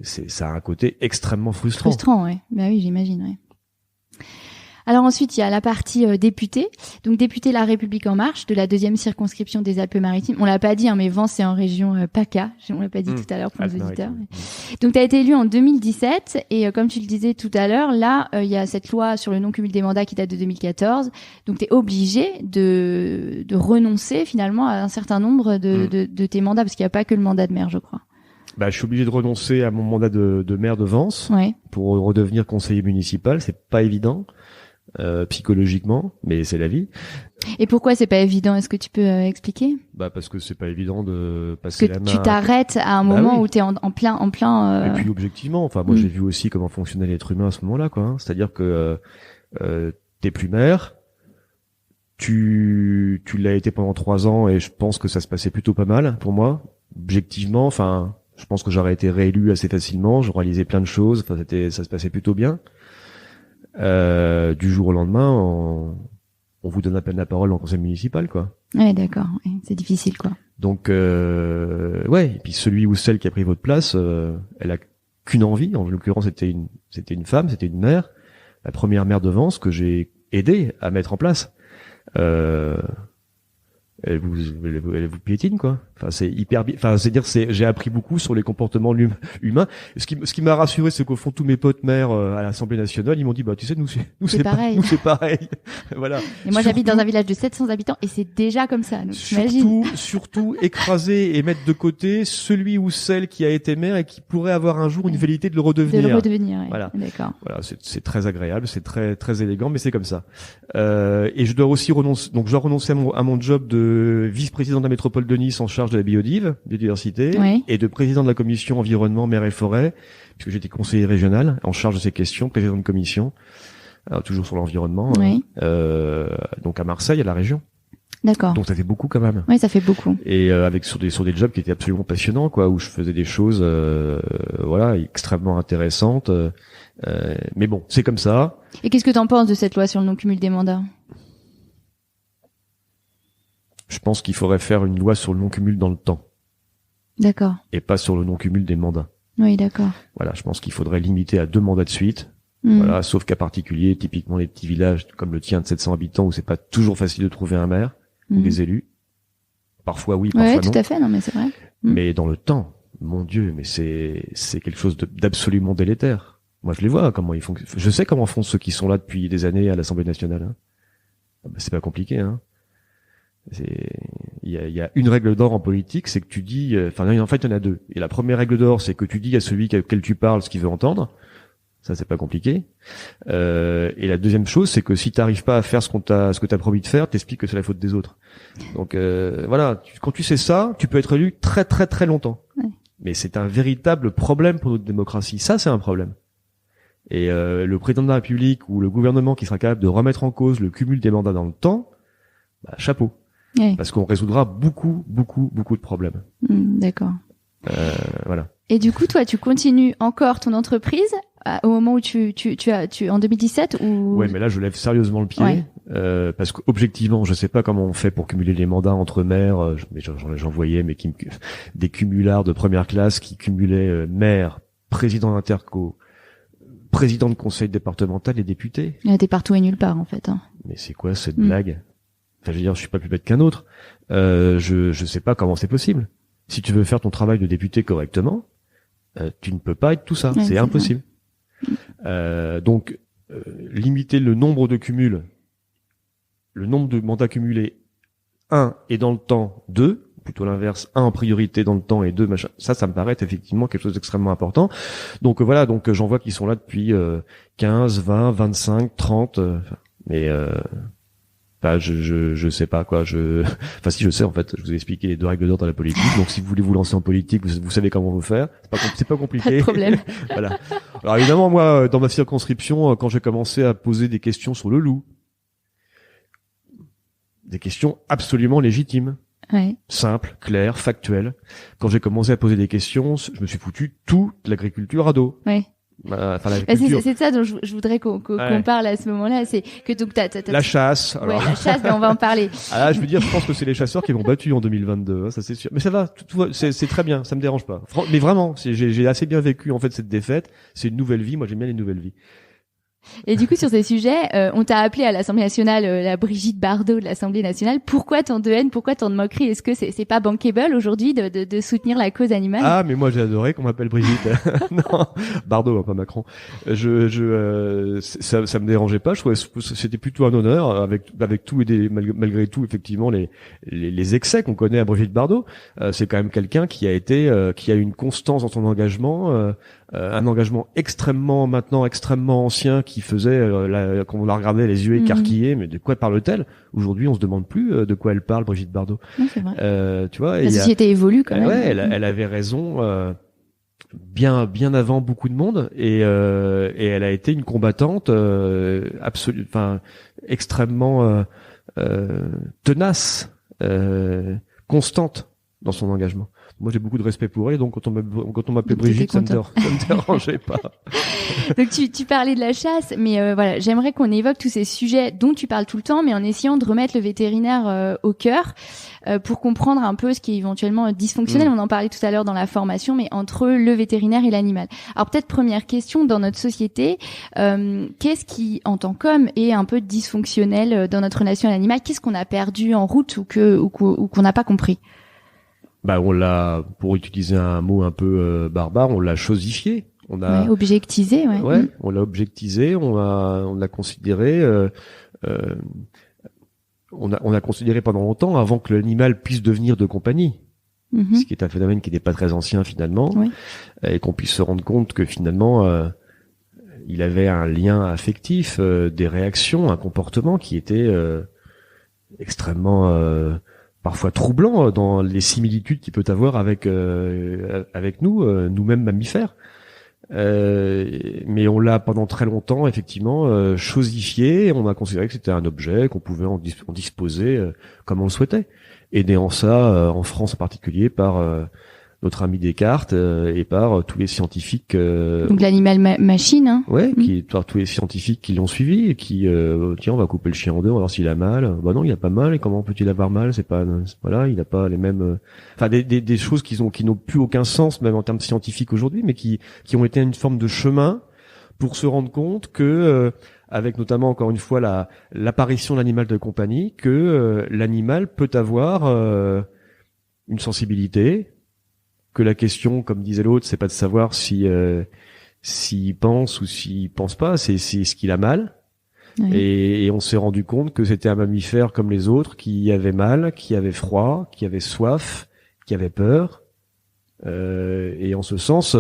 Ça a un côté extrêmement frustrant. Frustrant, ouais. Bah oui, j'imagine, ouais. Alors ensuite, il y a la partie député. Donc député La République En Marche de la 2e circonscription des Alpes-Maritimes. On l'a pas dit, hein, mais Vence c'est en région PACA. On l'a pas dit tout à l'heure pour nos auditeurs. Donc tu as été élu en 2017 et comme tu le disais tout à l'heure, là il y a cette loi sur le non-cumul des mandats qui date de 2014. Donc tu es obligé de renoncer finalement à un certain nombre de tes mandats parce qu'il n'y a pas que le mandat de maire, je crois. Je suis obligé de renoncer à mon mandat de maire de Vence pour redevenir conseiller municipal. C'est pas évident. Psychologiquement, mais c'est la vie. Et pourquoi c'est pas évident? Est-ce que tu peux expliquer? Parce que c'est pas évident de passer la main. Tu t'arrêtes à un moment où t'es en plein. Et puis objectivement, moi j'ai vu aussi comment fonctionnait l'être humain à ce moment-là, quoi. C'est-à-dire que t'es plus maire, tu l'as été pendant 3 ans et je pense que ça se passait plutôt pas mal pour moi. Objectivement, je pense que j'aurais été réélu assez facilement, j'aurais réalisé plein de choses. Ça se passait plutôt bien. Du jour au lendemain, on vous donne à peine la parole dans le conseil municipal, quoi. Ouais, d'accord. Ouais, c'est difficile, quoi. Donc, et puis celui ou celle qui a pris votre place, elle a qu'une envie. En l'occurrence, c'était une femme, c'était une mère, la première maire de Vence que j'ai aidé à mettre en place. Elle vous piétine, quoi. C'est hyper j'ai appris beaucoup sur les comportements humains. Ce qui m'a rassuré, c'est qu'au fond, tous mes potes maires à l'Assemblée nationale, ils m'ont dit, tu sais, nous c'est pareil. Nous c'est pareil. Voilà. Et moi, j'habite dans un village de 700 habitants et c'est déjà comme ça. Donc, surtout écraser et mettre de côté celui ou celle qui a été maire et qui pourrait avoir un jour une velléité de le redevenir. Ouais. Voilà. D'accord. Voilà. C'est très agréable, c'est très, très élégant, mais c'est comme ça. Et je dois aussi renoncer à mon job de vice-président de la métropole de Nice en charge de la biodiversité et de président de la commission environnement, mer et forêt, puisque j'étais conseiller régional en charge de ces questions, président de commission, toujours sur l'environnement, donc à Marseille, à la région. D'accord. Donc ça fait beaucoup quand même. Oui, ça fait beaucoup. Et sur des jobs qui étaient absolument passionnants, quoi, où je faisais des choses extrêmement intéressantes. Mais bon, c'est comme ça. Et qu'est-ce que t'en penses de cette loi sur le non-cumul des mandats? Je pense qu'il faudrait faire une loi sur le non-cumul dans le temps. D'accord. Et pas sur le non-cumul des mandats. Oui, d'accord. Voilà, je pense qu'il faudrait limiter à 2 mandats de suite. Voilà, sauf cas particulier, typiquement les petits villages comme le tien de 700 habitants où c'est pas toujours facile de trouver un maire ou des élus. Parfois oui, parfois non. Oui, tout à fait, non mais c'est vrai. Mais dans le temps, mon Dieu, mais c'est quelque chose d'absolument délétère. Moi, je les vois comment ils font. Je sais comment font ceux qui sont là depuis des années à l'Assemblée nationale. Hein. C'est pas compliqué, hein. Il y a une règle d'or en politique, c'est que tu dis, en fait, il y en a 2. Et la première règle d'or, c'est que tu dis à celui auquel tu parles ce qu'il veut entendre. Ça, c'est pas compliqué. Et la deuxième chose, c'est que si t'arrives pas à faire ce que t'as promis de faire, t'expliques que c'est la faute des autres. Donc, voilà. Quand tu sais ça, tu peux être élu très, très, très longtemps. Ouais. Mais c'est un véritable problème pour notre démocratie. Ça, c'est un problème. Et le président de la République ou le gouvernement qui sera capable de remettre en cause le cumul des mandats dans le temps, chapeau. Oui. Parce qu'on résoudra beaucoup de problèmes. D'accord. Voilà. Et du coup, toi, tu continues encore ton entreprise au moment où tu en 2017 ou... Ouais, mais là, je lève sérieusement le pied. Ouais. Parce qu'objectivement, je sais pas comment on fait pour cumuler les mandats entre maires, mais j'en voyais, mais des cumulards de première classe qui cumulaient maire, président d'interco, président de conseil départemental et député. T'es partout et nulle part, en fait. Hein. Mais c'est quoi cette blague? Enfin, je veux dire, je suis pas plus bête qu'un autre. Je sais pas comment c'est possible. Si tu veux faire ton travail de député correctement, tu ne peux pas être tout ça. Ouais, c'est impossible. Donc, limiter le nombre de cumuls, le nombre de mandats cumulés, 1 et dans le temps, 2, plutôt l'inverse, 1 en priorité dans le temps et 2 machin. Ça me paraît être effectivement quelque chose d'extrêmement important. Donc voilà, donc j'en vois qui sont là depuis 15, 20, 25, 30, mais bah, je sais pas quoi. Enfin si je sais en fait. Je vous ai expliqué les 2 règles d'or dans la politique. Donc si vous voulez vous lancer en politique, vous savez comment vous faire. C'est pas compliqué. Pas de problème. Voilà. Alors évidemment moi dans ma circonscription, quand j'ai commencé à poser des questions sur le loup, des questions absolument légitimes, simples, claires, factuelles. Quand j'ai commencé à poser des questions, je me suis foutu toute l'agriculture à dos. Ouais. Enfin, c'est ça dont je voudrais qu'on parle à ce moment-là, c'est que donc t'as la chasse. Alors... Ouais, la chasse, ben on va en parler. Ah là, je veux dire, je pense que c'est les chasseurs qui vont battu en 2022, hein, ça c'est sûr. Mais ça va, c'est très bien, ça me dérange pas. Mais vraiment, j'ai assez bien vécu en fait cette défaite. C'est une nouvelle vie. Moi, j'aime bien les nouvelles vies. Et du coup, sur ces sujets, on t'a appelé à l'Assemblée nationale la Brigitte Bardot de l'Assemblée nationale. Pourquoi tant de haine? Pourquoi tant de moquerie? Est-ce que c'est pas bankable aujourd'hui de soutenir la cause animale? Ah, mais moi j'ai adoré qu'on m'appelle Brigitte. Non, Bardot, hein, pas Macron. Ça me dérangeait pas. Je trouvais que c'était plutôt un honneur avec tout et malgré tout effectivement les excès qu'on connaît à Brigitte Bardot. C'est quand même quelqu'un qui a une constance dans son engagement. Un engagement extrêmement ancien qui faisait qu'on la regardait les yeux écarquillés, mais de quoi parle-t-elle? Aujourd'hui, on se demande plus de quoi elle parle, Brigitte Bardot. Oui, c'est vrai. Tu vois, la société évolue quand même. Ouais, elle avait raison bien avant beaucoup de monde et elle a été une combattante extrêmement tenace, constante dans son engagement. Moi, j'ai beaucoup de respect pour elle, donc quand on m'appelait Brigitte, ça me dérangeait pas. Donc tu parlais de la chasse, mais voilà, j'aimerais qu'on évoque tous ces sujets dont tu parles tout le temps, mais en essayant de remettre le vétérinaire au cœur pour comprendre un peu ce qui est éventuellement dysfonctionnel. On en parlait tout à l'heure dans la formation, mais entre le vétérinaire et l'animal. Alors peut-être première question, dans notre société, qu'est-ce qui, en tant qu'homme, est un peu dysfonctionnel dans notre relation à l'animal? Qu'est-ce qu'on a perdu en route ou qu'on n'a pas compris? Bah, on l'a, pour utiliser un mot un peu barbare, on l'a chosifié. On a objectisé, on l'a objectisé, on l'a considéré. On a considéré pendant longtemps, avant que l'animal puisse devenir de compagnie, ce qui est un phénomène qui n'est pas très ancien finalement, et qu'on puisse se rendre compte que finalement il avait un lien affectif, des réactions, un comportement qui était extrêmement parfois troublant dans les similitudes qu'il peut avoir avec nous, nous-mêmes mammifères. Mais on l'a pendant très longtemps effectivement chosifié. On a considéré que c'était un objet qu'on pouvait en disposer comme on le souhaitait. Aidé en ça, en France en particulier, par notre ami Descartes et par tous les scientifiques. Donc l'animal machine, hein. Ouais, par tous les scientifiques qui l'ont suivi et qui tiens, on va couper le chien en deux, on va voir s'il a mal. Bah non, il a pas mal. Et comment peut-il avoir mal? Voilà, il a pas les mêmes. Enfin, des choses qui n'ont plus aucun sens même en termes scientifiques aujourd'hui, mais qui ont été une forme de chemin pour se rendre compte que avec notamment encore une fois l'apparition de l'animal de compagnie, que l'animal peut avoir une sensibilité. Que la question, comme disait l'autre, c'est pas de savoir s'il pense ou s'il pense pas, c'est ce qu'il a mal. Oui. Et on s'est rendu compte que c'était un mammifère comme les autres, qui avait mal, qui avait froid, qui avait soif, qui avait peur. Et en ce sens,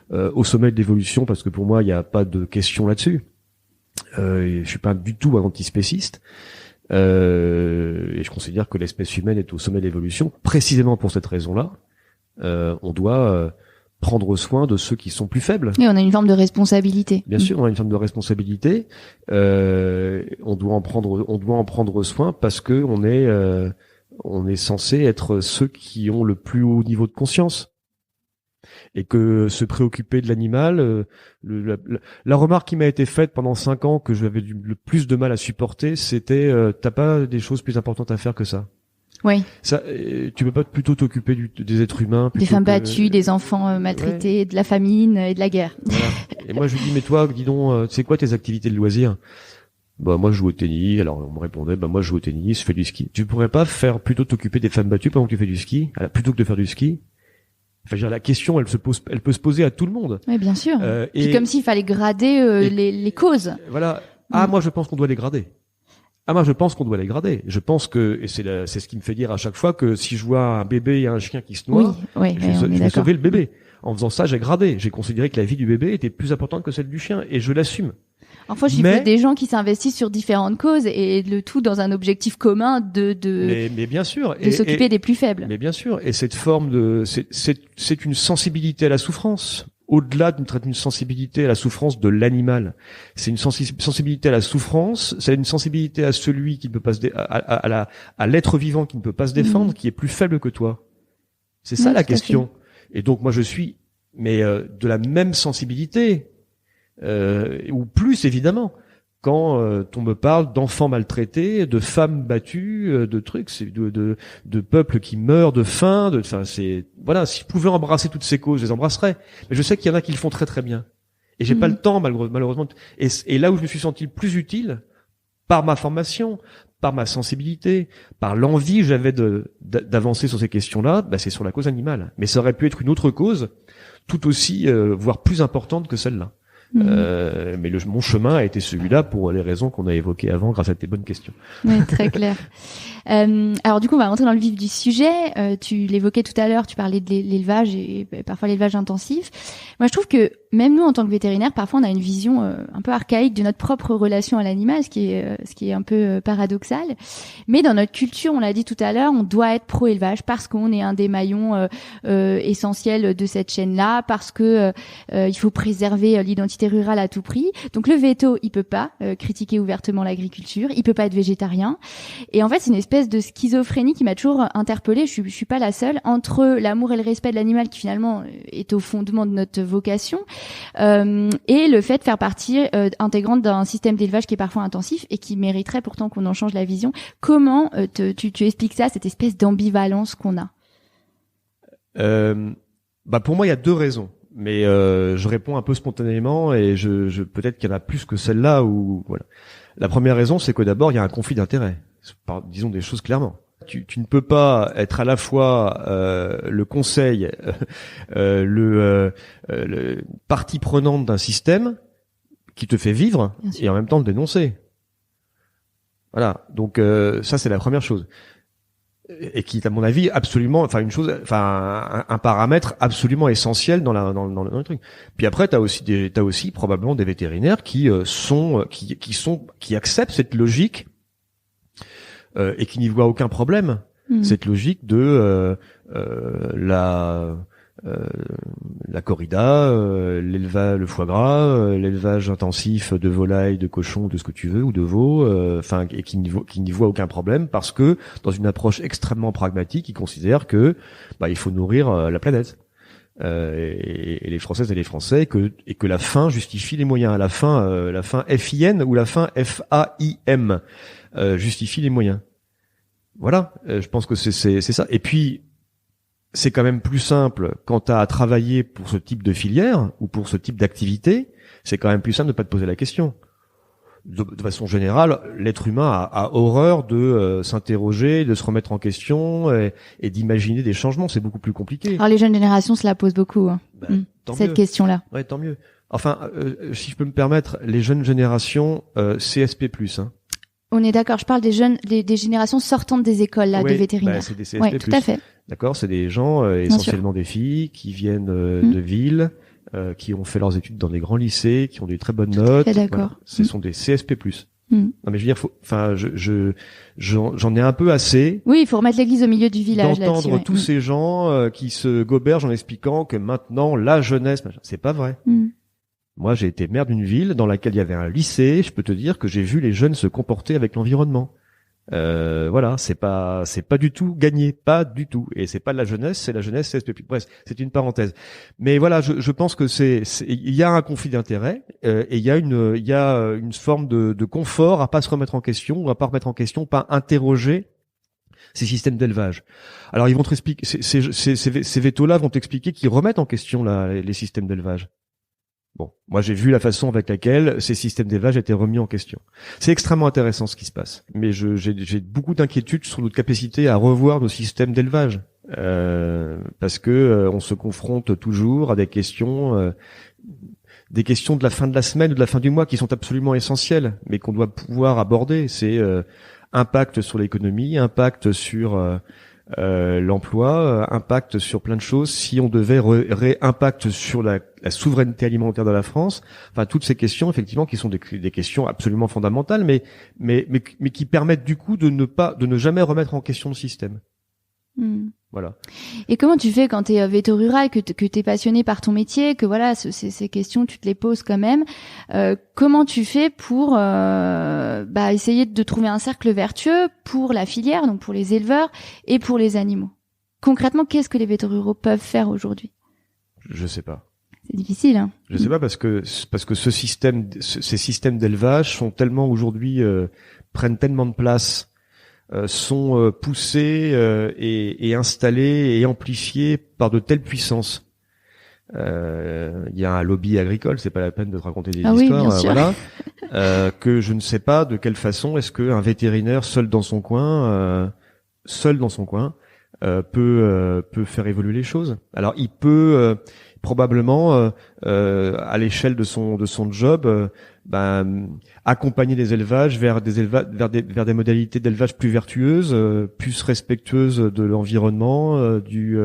au sommet de l'évolution, parce que pour moi, il n'y a pas de question là-dessus. Je suis pas du tout un antispéciste. Et je considère que l'espèce humaine est au sommet de l'évolution, précisément pour cette raison-là. On doit prendre soin de ceux qui sont plus faibles. Et on a une forme de responsabilité. Bien sûr, on a une forme de responsabilité. On doit en prendre soin parce que on est On est censé être ceux qui ont le plus haut niveau de conscience. Et que se préoccuper de l'animal, la remarque qui m'a été faite pendant 5 ans que j'avais le plus de mal à supporter, c'était t'as pas des choses plus importantes à faire que ça. Oui. Ça, tu peux pas plutôt t'occuper des êtres humains, des femmes battues, des enfants maltraités, de la famine et de la guerre. Voilà. Et moi je lui dis mais toi, dis donc, c'est quoi tes activités de loisirs? Bah moi je joue au tennis. Alors on me répondait bah moi je joue au tennis, je fais du ski. Tu pourrais pas plutôt t'occuper des femmes battues pendant que tu fais du ski, plutôt que de faire du ski? Enfin, je veux dire, la question, elle peut se poser à tout le monde. Oui, bien sûr. Puis comme s'il fallait grader les causes. Voilà. Moi, je pense qu'on doit les grader. Je pense qu'on doit les grader. Je pense que, et c'est ce qui me fait dire à chaque fois que si je vois un bébé et un chien qui se noient, je vais sauver le bébé. En faisant ça, j'ai gradé. J'ai considéré que la vie du bébé était plus importante que celle du chien, et je l'assume. Enfin, je suppose des gens qui s'investissent sur différentes causes et le tout dans un objectif commun mais bien sûr, de s'occuper des plus faibles. Mais bien sûr, et cette forme c'est une sensibilité à la souffrance. Au-delà d'une sensibilité à la souffrance de l'animal, c'est une sensibilité à la souffrance, c'est une sensibilité à celui qui ne peut pas à l'être vivant qui ne peut pas se défendre, qui est plus faible que toi. C'est ça la question. Et donc moi je suis, de la même sensibilité. Ou plus évidemment quand on me parle d'enfants maltraités, de femmes battues, de trucs, c'est de peuples qui meurent de faim, c'est voilà, si je pouvais embrasser toutes ces causes, je les embrasserais. Mais je sais qu'il y en a qui le font très très bien. Et j'ai pas le temps malheureusement. Et là où je me suis senti le plus utile, par ma formation, par ma sensibilité, par l'envie que j'avais d'avancer sur ces questions-là, c'est sur la cause animale. Mais ça aurait pu être une autre cause, tout aussi, voire plus importante que celle-là. Mais mon chemin a été celui-là pour les raisons qu'on a évoquées avant grâce à tes bonnes questions. Oui, très clair. Alors du coup, on va rentrer dans le vif du sujet. Tu l'évoquais tout à l'heure, tu parlais de l'élevage et parfois l'élevage intensif. Moi, je trouve que même nous, en tant que vétérinaires, parfois on a une vision un peu archaïque de notre propre relation à l'animal, ce qui est un peu paradoxal. Mais dans notre culture, on l'a dit tout à l'heure, on doit être pro-élevage parce qu'on est un des maillons essentiels de cette chaîne-là, parce que il faut préserver l'identité rurale à tout prix. Donc le véto, il peut pas critiquer ouvertement l'agriculture, il peut pas être végétarien. Et en fait, c'est une espèce de schizophrénie qui m'a toujours interpellée, je suis pas la seule, entre l'amour et le respect de l'animal qui finalement est au fondement de notre vocation, et le fait de faire partie intégrante d'un système d'élevage qui est parfois intensif et qui mériterait pourtant qu'on en change la vision. Comment tu expliques ça, cette espèce d'ambivalence qu'on a? Pour moi, il y a 2 raisons. Mais je réponds un peu spontanément et je peut-être qu'il y en a plus que celle-là ou voilà. La première raison, c'est que d'abord il y a un conflit d'intérêts. Disons des choses clairement. Tu ne peux pas être à la fois le conseil, le partie prenante d'un système qui te fait vivre et en même temps le dénoncer. Voilà. Donc ça c'est la première chose. Et qui est à mon avis absolument, un paramètre absolument essentiel dans le truc. Puis après t'as aussi probablement des vétérinaires qui acceptent cette logique et qui n'y voient aucun problème. Cette logique de la corrida, l'élevage, le foie gras, l'élevage intensif de volailles, de cochons, de ce que tu veux, ou de veaux, et qui n'y voit aucun problème parce que dans une approche extrêmement pragmatique, ils considèrent que il faut nourrir la planète. Et les Françaises et les Français et que la fin justifie les moyens. La fin FIN ou la fin FAIM justifie les moyens. Voilà, je pense que c'est ça. Et puis c'est quand même plus simple quand tu as à travailler pour ce type de filière ou pour ce type d'activité, c'est quand même plus simple de pas te poser la question. De façon générale, l'être humain a horreur de s'interroger, de se remettre en question et d'imaginer des changements. C'est beaucoup plus compliqué. Alors les jeunes générations se la posent beaucoup, cette question-là. Ouais, tant mieux. Enfin, si je peux me permettre, les jeunes générations CSP+. On est d'accord. Je parle des jeunes, des générations sortantes des écoles là, de vétérinaires. C'est des CSP+. Ouais, tout à fait. D'accord, c'est des gens essentiellement des filles qui viennent de villes. Qui ont fait leurs études dans des grands lycées, qui ont des très bonnes notes. D'accord. Voilà. Ce sont des CSP+. Non mais je veux dire, j'en ai un peu assez. Oui, il faut remettre l'église au milieu du village là-dessus. D'entendre tous ces gens qui se gobergent en expliquant que maintenant la jeunesse, c'est pas vrai. Moi, j'ai été maire d'une ville dans laquelle il y avait un lycée. Je peux te dire que j'ai vu les jeunes se comporter avec l'environnement. Voilà, c'est pas du tout gagné, pas du tout. Et c'est pas de la jeunesse, c'est la jeunesse CSP+. Bref, c'est une parenthèse. Mais voilà, je pense que il y a un conflit d'intérêts et il y a une forme de confort à pas se remettre en question, à pas remettre en question, pas interroger ces systèmes d'élevage. Alors ils vont te expliquer, ces vétos-là vont t'expliquer qu'ils remettent en question les systèmes d'élevage. Bon, moi j'ai vu la façon avec laquelle ces systèmes d'élevage étaient remis en question. C'est extrêmement intéressant ce qui se passe, mais j'ai beaucoup d'inquiétudes sur notre capacité à revoir nos systèmes d'élevage, parce que on se confronte toujours à des questions de la fin de la semaine ou de la fin du mois qui sont absolument essentielles, mais qu'on doit pouvoir aborder. C'est impact sur l'économie, impact sur l'emploi, impact sur plein de choses. Si on devait impact sur la souveraineté alimentaire de la France, enfin toutes ces questions effectivement qui sont des questions absolument fondamentales, mais qui permettent du coup de ne jamais remettre en question le système. Voilà. Et comment tu fais quand t'es véto rural, que t'es passionné par ton métier, que voilà, ces questions tu te les poses quand même. Comment tu fais pour essayer de trouver un cercle vertueux pour la filière, donc pour les éleveurs et pour les animaux? Concrètement, qu'est-ce que les vétos ruraux peuvent faire aujourd'hui? Je sais pas. C'est difficile, hein. Je sais pas parce que ces systèmes d'élevage sont tellement aujourd'hui prennent tellement de place, sont poussés et installés et amplifiés par de telles puissances. Il y a un lobby agricole, c'est pas la peine de te raconter des histoires, voilà. Que je ne sais pas de quelle façon est-ce qu'un vétérinaire seul dans son coin peut faire évoluer les choses. Alors il peut probablement à l'échelle de son job accompagner les élevages vers des modalités d'élevage plus vertueuses, plus respectueuses de l'environnement, du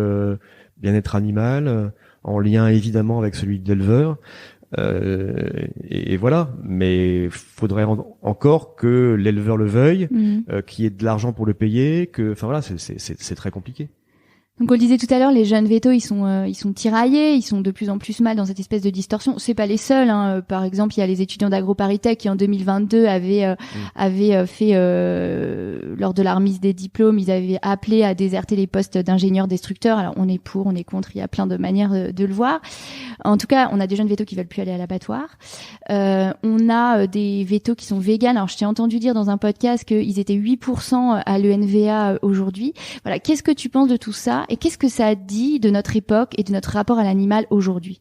bien-être animal, en lien évidemment avec celui de l'éleveur. Et voilà, mais faudrait encore que l'éleveur le veuille, qu'il y ait de l'argent pour le payer, enfin voilà, c'est très compliqué. Donc on le disait tout à l'heure, les jeunes vétos ils sont tiraillés, ils sont de plus en plus mal dans cette espèce de distorsion. C'est pas les seuls, hein. Par exemple, il y a les étudiants d'AgroParisTech qui en 2022 avaient fait lors de la remise des diplômes, ils avaient appelé à déserter les postes d'ingénieurs destructeurs. Alors on est pour, on est contre, il y a plein de manières de le voir. En tout cas, on a des jeunes vétos qui veulent plus aller à l'abattoir. On a des vétos qui sont véganes. Alors je t'ai entendu dire dans un podcast qu'ils étaient 8% à l'ENVA aujourd'hui. Voilà, qu'est-ce que tu penses de tout ça? Et qu'est-ce que ça dit de notre époque et de notre rapport à l'animal aujourd'hui?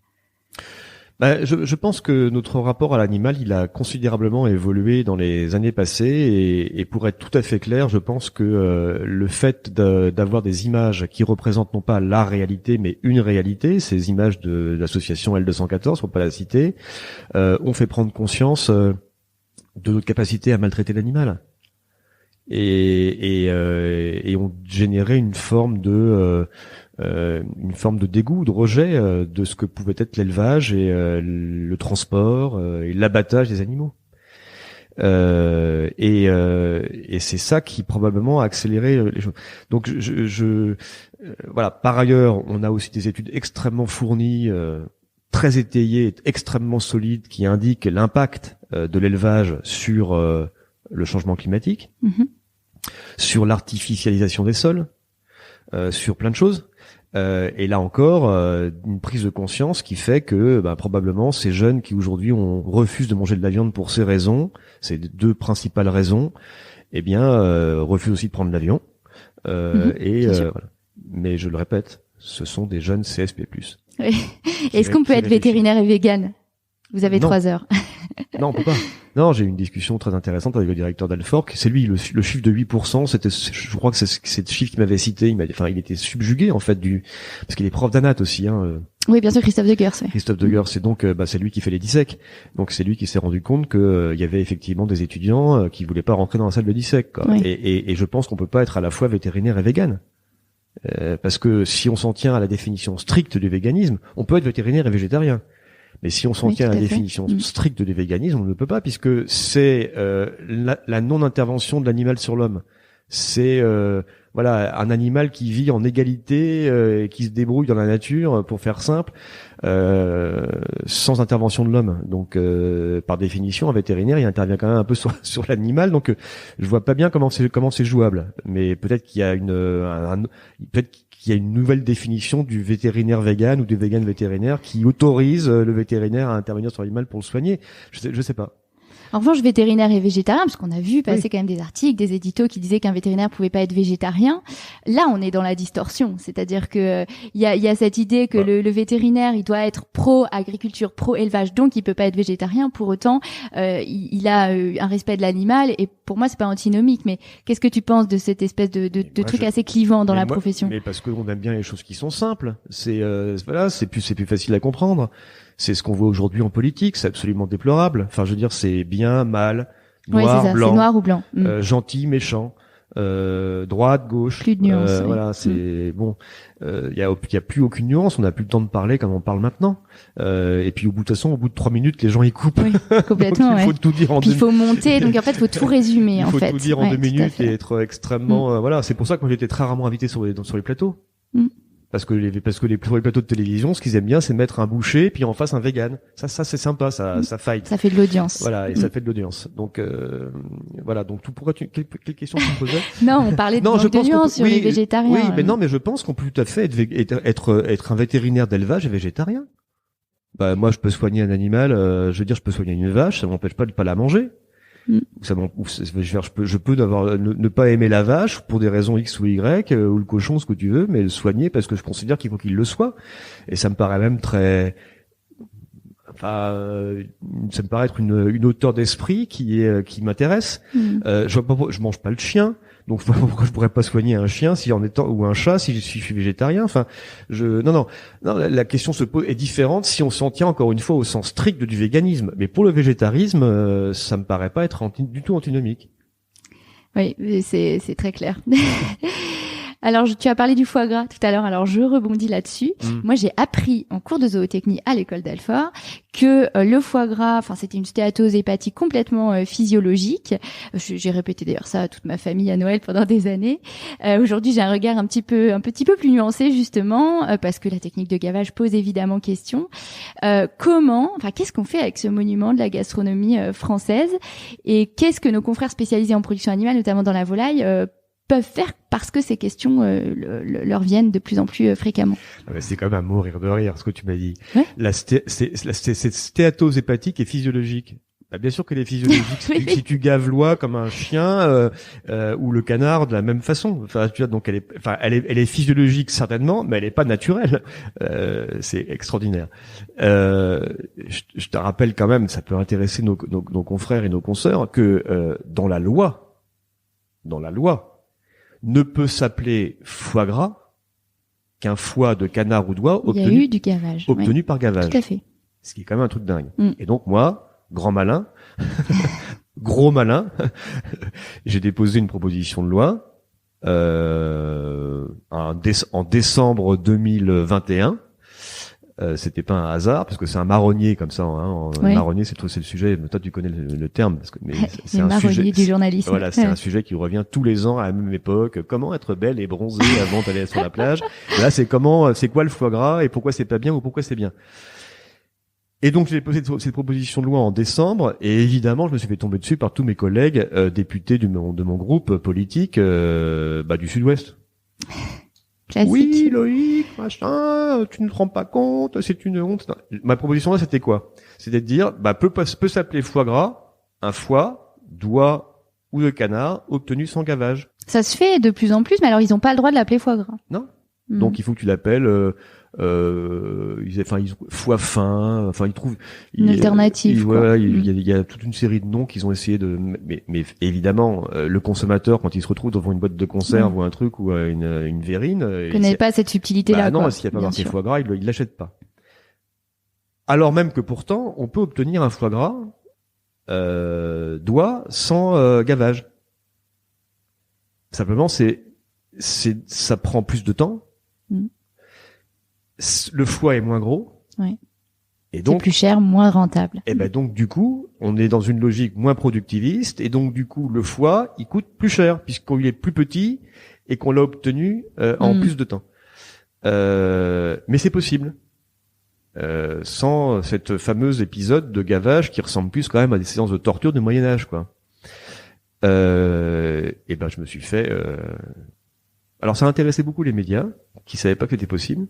Je pense que notre rapport à l'animal, il a considérablement évolué dans les années passées et pour être tout à fait clair, je pense que le fait d'avoir des images qui représentent non pas la réalité mais une réalité, ces images de l'association L214, pour pas la citer, ont fait prendre conscience de notre capacité à maltraiter l'animal. Et ont généré une forme de dégoût, de rejet de ce que pouvait être l'élevage et le transport et l'abattage des animaux. Et c'est ça qui probablement a accéléré les choses. Donc voilà. Par ailleurs, on a aussi des études extrêmement fournies, très étayées, extrêmement solides, qui indiquent l'impact de l'élevage sur le changement climatique, sur l'artificialisation des sols, sur plein de choses. Et là encore, une prise de conscience qui fait que probablement ces jeunes qui aujourd'hui refusent de manger de la viande pour ces raisons, ces deux principales raisons, refusent aussi de prendre l'avion. Voilà. Mais je le répète, ce sont des jeunes CSP+. Oui. Est-ce qu'on peut être vétérinaire et vegan? Vous avez 3 heures. Non, on peut pas. Non, j'ai eu une discussion très intéressante avec le directeur d'Alforc. C'est lui, le chiffre de 8%, je crois que c'est le chiffre qu'il m'avait cité. Il était subjugué, en fait, parce qu'il est prof d'anat aussi, hein. Oui, bien sûr, Christophe Degers, oui. Christophe Degers, c'est donc, c'est lui qui fait les dissèques. Donc, c'est lui qui s'est rendu compte que, il y avait effectivement des étudiants, qui voulaient pas rentrer dans la salle de dissèque, quoi. Oui. Et je pense qu'on peut pas être à la fois vétérinaire et vegan. Parce que si on s'en tient à la définition stricte du véganisme, on peut être vétérinaire et végétarien. Mais si on s'en tient à la définition stricte du véganisme, on ne peut pas, puisque c'est la non-intervention de l'animal sur l'homme. C'est voilà, un animal qui vit en égalité, et qui se débrouille dans la nature, pour faire simple, sans intervention de l'homme. Donc, par définition, un vétérinaire, il intervient quand même un peu sur l'animal. Donc, je vois pas bien comment c'est jouable. Mais peut-être qu'il y a peut-être qu'il y a une nouvelle définition du vétérinaire vegan ou du vegan vétérinaire qui autorise le vétérinaire à intervenir sur l'animal pour le soigner. Je sais pas. En revanche, vétérinaire et végétarien, parce qu'on a vu passer quand même des articles, des éditos qui disaient qu'un vétérinaire pouvait pas être végétarien. Là, on est dans la distorsion. C'est-à-dire que il y a cette idée que le vétérinaire, il doit être pro-agriculture, pro-élevage, donc il peut pas être végétarien. Pour autant, il a un respect de l'animal. Et pour moi, c'est pas antinomique. Mais qu'est-ce que tu penses de cette espèce de truc assez clivant dans la profession? Mais parce qu'on aime bien les choses qui sont simples. C'est plus facile à comprendre. C'est ce qu'on voit aujourd'hui en politique, c'est absolument déplorable. Enfin, je veux dire, c'est bien, mal, noir, c'est ça, blanc, c'est noir ou blanc. gentil, méchant, droite, gauche. Plus de nuances. Voilà, c'est bon. Il y a plus aucune nuance. On n'a plus le temps de parler comme on parle maintenant. Et puis au bout de 3 minutes, les gens y coupent. Oui, complètement. Donc, il faut tout dire en 2 minutes. Il faut monter. Donc en fait, il faut tout résumer. Il faut tout dire en 2 minutes et être extrêmement. Voilà, c'est pour ça que moi j'étais très rarement invité sur les plateaux. Parce que les plateaux de télévision, ce qu'ils aiment bien, c'est mettre un boucher puis en face un vegan. Ça c'est sympa, ça fight. Ça fait de l'audience. Voilà, et ça fait de l'audience. Donc voilà, donc quelle question tu me posais? Non, on parlait de manque de nuance sur les végétariens. Oui, mais non, mais je pense qu'on peut tout à fait être un vétérinaire d'élevage et végétarien. Bah moi je peux soigner un animal, je veux dire je peux soigner une vache, ça m'empêche pas de pas la manger. Je peux ne pas aimer la vache pour des raisons X ou Y, ou le cochon, ce que tu veux, mais le soigner parce que je considère qu'il faut qu'il le soit. Et ça me paraît même ça me paraît être une hauteur d'esprit qui m'intéresse. Je mange pas le chien. Donc je vois pas pourquoi je pourrais pas soigner un chien ou un chat si je suis végétarien. Enfin, non, la question est différente si on s'en tient encore une fois au sens strict du véganisme. Mais pour le végétarisme, ça me paraît pas être du tout antinomique. Oui, c'est très clair. Alors, tu as parlé du foie gras tout à l'heure. Alors, je rebondis là-dessus. Moi, j'ai appris en cours de zootechnie à l'école d'Alfort que le foie gras, c'était une stéatose hépatique complètement physiologique. J'ai répété d'ailleurs ça à toute ma famille à Noël pendant des années. Aujourd'hui, j'ai un regard un petit peu plus nuancé justement parce que la technique de gavage pose évidemment question. Qu'est-ce qu'on fait avec ce monument de la gastronomie française et qu'est-ce que nos confrères spécialisés en production animale, notamment dans la volaille, peuvent faire parce que ces questions leur viennent de plus en plus fréquemment. C'est quand même à mourir de rire ce que tu m'as dit. Ouais. Cette stéatose hépatique est physiologique. Bien sûr qu'elle est physiologique. Si tu gaves l'oie comme un chien ou le canard de la même façon. Enfin, tu vois, donc elle est physiologique certainement, mais elle est pas naturelle. C'est extraordinaire. Je te rappelle quand même, ça peut intéresser nos confrères et nos consoeurs que dans la loi, ne peut s'appeler foie gras qu'un foie de canard ou d'oie obtenu par gavage. Tout à fait. Ce qui est quand même un truc dingue. Et donc moi, grand malin, gros malin, j'ai déposé une proposition de loi en décembre 2021. C'était pas un hasard parce que c'est un marronnier comme ça. Un marronnier, c'est le sujet. Toi, tu connais le terme parce que c'est un sujet du journalisme. Voilà, c'est un sujet qui revient tous les ans à la même époque. Comment être belle et bronzée avant d'aller sur la plage. Là, c'est quoi le foie gras et pourquoi c'est pas bien ou pourquoi c'est bien. Et donc j'ai posé cette proposition de loi en décembre et évidemment je me suis fait tomber dessus par tous mes collègues députés de mon groupe politique du Sud-Ouest. Classique. Oui, Loïc, machin, tu ne te rends pas compte, c'est une honte. Non. Ma proposition là, c'était quoi? C'était de dire, peut s'appeler foie gras, un foie, d'oie ou de canard obtenu sans gavage. Ça se fait de plus en plus, mais alors ils n'ont pas le droit de l'appeler foie gras. Non. Donc il faut que tu l'appelles foie fin, ils trouvent une alternative. Il y a toute une série de noms qu'ils ont essayé de mais évidemment le consommateur quand il se retrouve devant une boîte de conserve ou un truc ou une verrine, connaît pas cette subtilité là. Non, s'il n'y a pas marqué foie gras, il l'achète pas. Alors même que pourtant, on peut obtenir un foie gras d'oie sans gavage. Simplement ça prend plus de temps. Le foie est moins gros. Oui. Et donc, c'est plus cher, moins rentable. Et donc, du coup, on est dans une logique moins productiviste. Et donc, du coup, le foie, il coûte plus cher puisqu'il est plus petit et qu'on l'a obtenu en plus de temps. Mais c'est possible. Sans cette fameuse épisode de gavage qui ressemble plus quand même à des séances de torture du Moyen-Âge, quoi. Et ben je me suis fait... Alors ça a intéressé beaucoup les médias, qui savaient pas que c'était possible,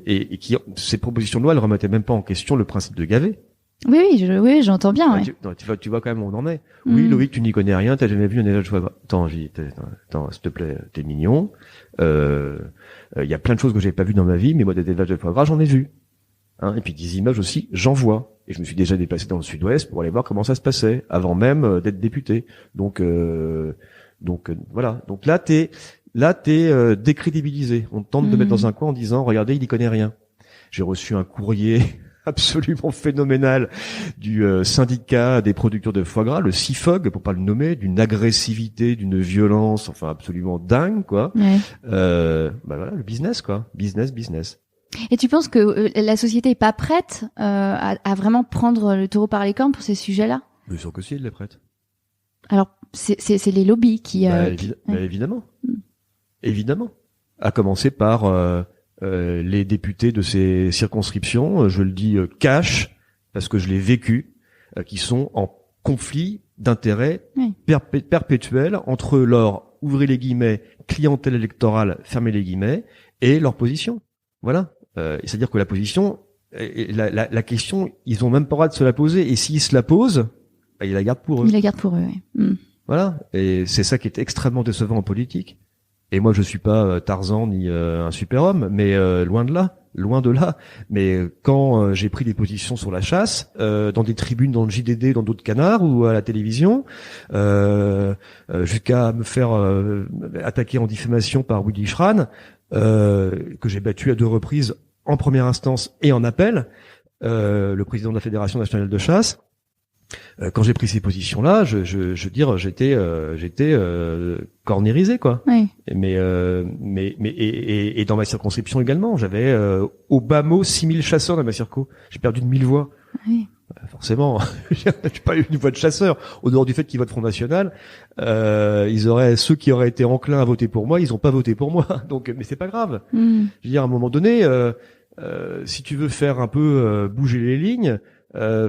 et qui, ces propositions de loi, elles remettaient même pas en question le principe de gaver. Oui, j'entends bien. Ouais. Tu vois quand même où on en est. Oui, Loïc, tu n'y connais rien, t'as jamais vu un élevage de foie gras. Attends, s'il te plaît, t'es mignon. Y a plein de choses que j'avais pas vues dans ma vie, mais moi, des élevages de foie gras, j'en ai vu. Hein, et puis des images aussi, j'en vois. Et je me suis déjà déplacé dans le Sud-Ouest pour aller voir comment ça se passait, avant même d'être député. Donc voilà. Donc là, t'es décrédibilisé. On te tente de mettre dans un coin en disant, regardez, il y connaît rien. J'ai reçu un courrier absolument phénoménal du syndicat des producteurs de foie gras, le CIFOG, pour pas le nommer, d'une agressivité, d'une violence, enfin absolument dingue, quoi. Ouais. Voilà, le business, quoi. Business. Et tu penses que la société est pas prête à vraiment prendre le taureau par les cornes pour ces sujets-là? Bien sûr que si, elle est prête. Alors, c'est les lobbies qui... Évidemment. Évidemment. À commencer par les députés de ces circonscriptions, je le dis cash, parce que je l'ai vécu, qui sont en conflit d'intérêts perpétuel entre leur, ouvrez les guillemets, clientèle électorale, fermez les guillemets, et leur position. Voilà. C'est-à-dire que la position, la question, ils ont même pas le droit de se la poser, et s'ils se la posent, ils la gardent pour eux. Ils la gardent pour eux, oui. Voilà. Et c'est ça qui est extrêmement décevant en politique. Et moi, je suis pas Tarzan ni un super-homme, mais loin de là. Mais quand j'ai pris des positions sur la chasse, dans des tribunes, dans le JDD, dans d'autres canards ou à la télévision, jusqu'à me faire attaquer en diffamation par Willy Schran, que j'ai battu à 2 reprises en première instance et en appel, le président de la Fédération nationale de chasse. Quand j'ai pris ces positions-là, je veux dire, j'étais cornérisé, quoi. Oui. Mais dans ma circonscription également, j'avais au bas mot 6000 chasseurs dans ma circo. J'ai perdu de 1000 voix. Oui. Forcément, j'ai pas eu une voix de chasseur. Au dehors du fait qu'ils votent Front National, ceux qui auraient été enclins à voter pour moi, ils ont pas voté pour moi. Donc, mais c'est pas grave. Je veux dire, à un moment donné, si tu veux faire un peu bouger les lignes,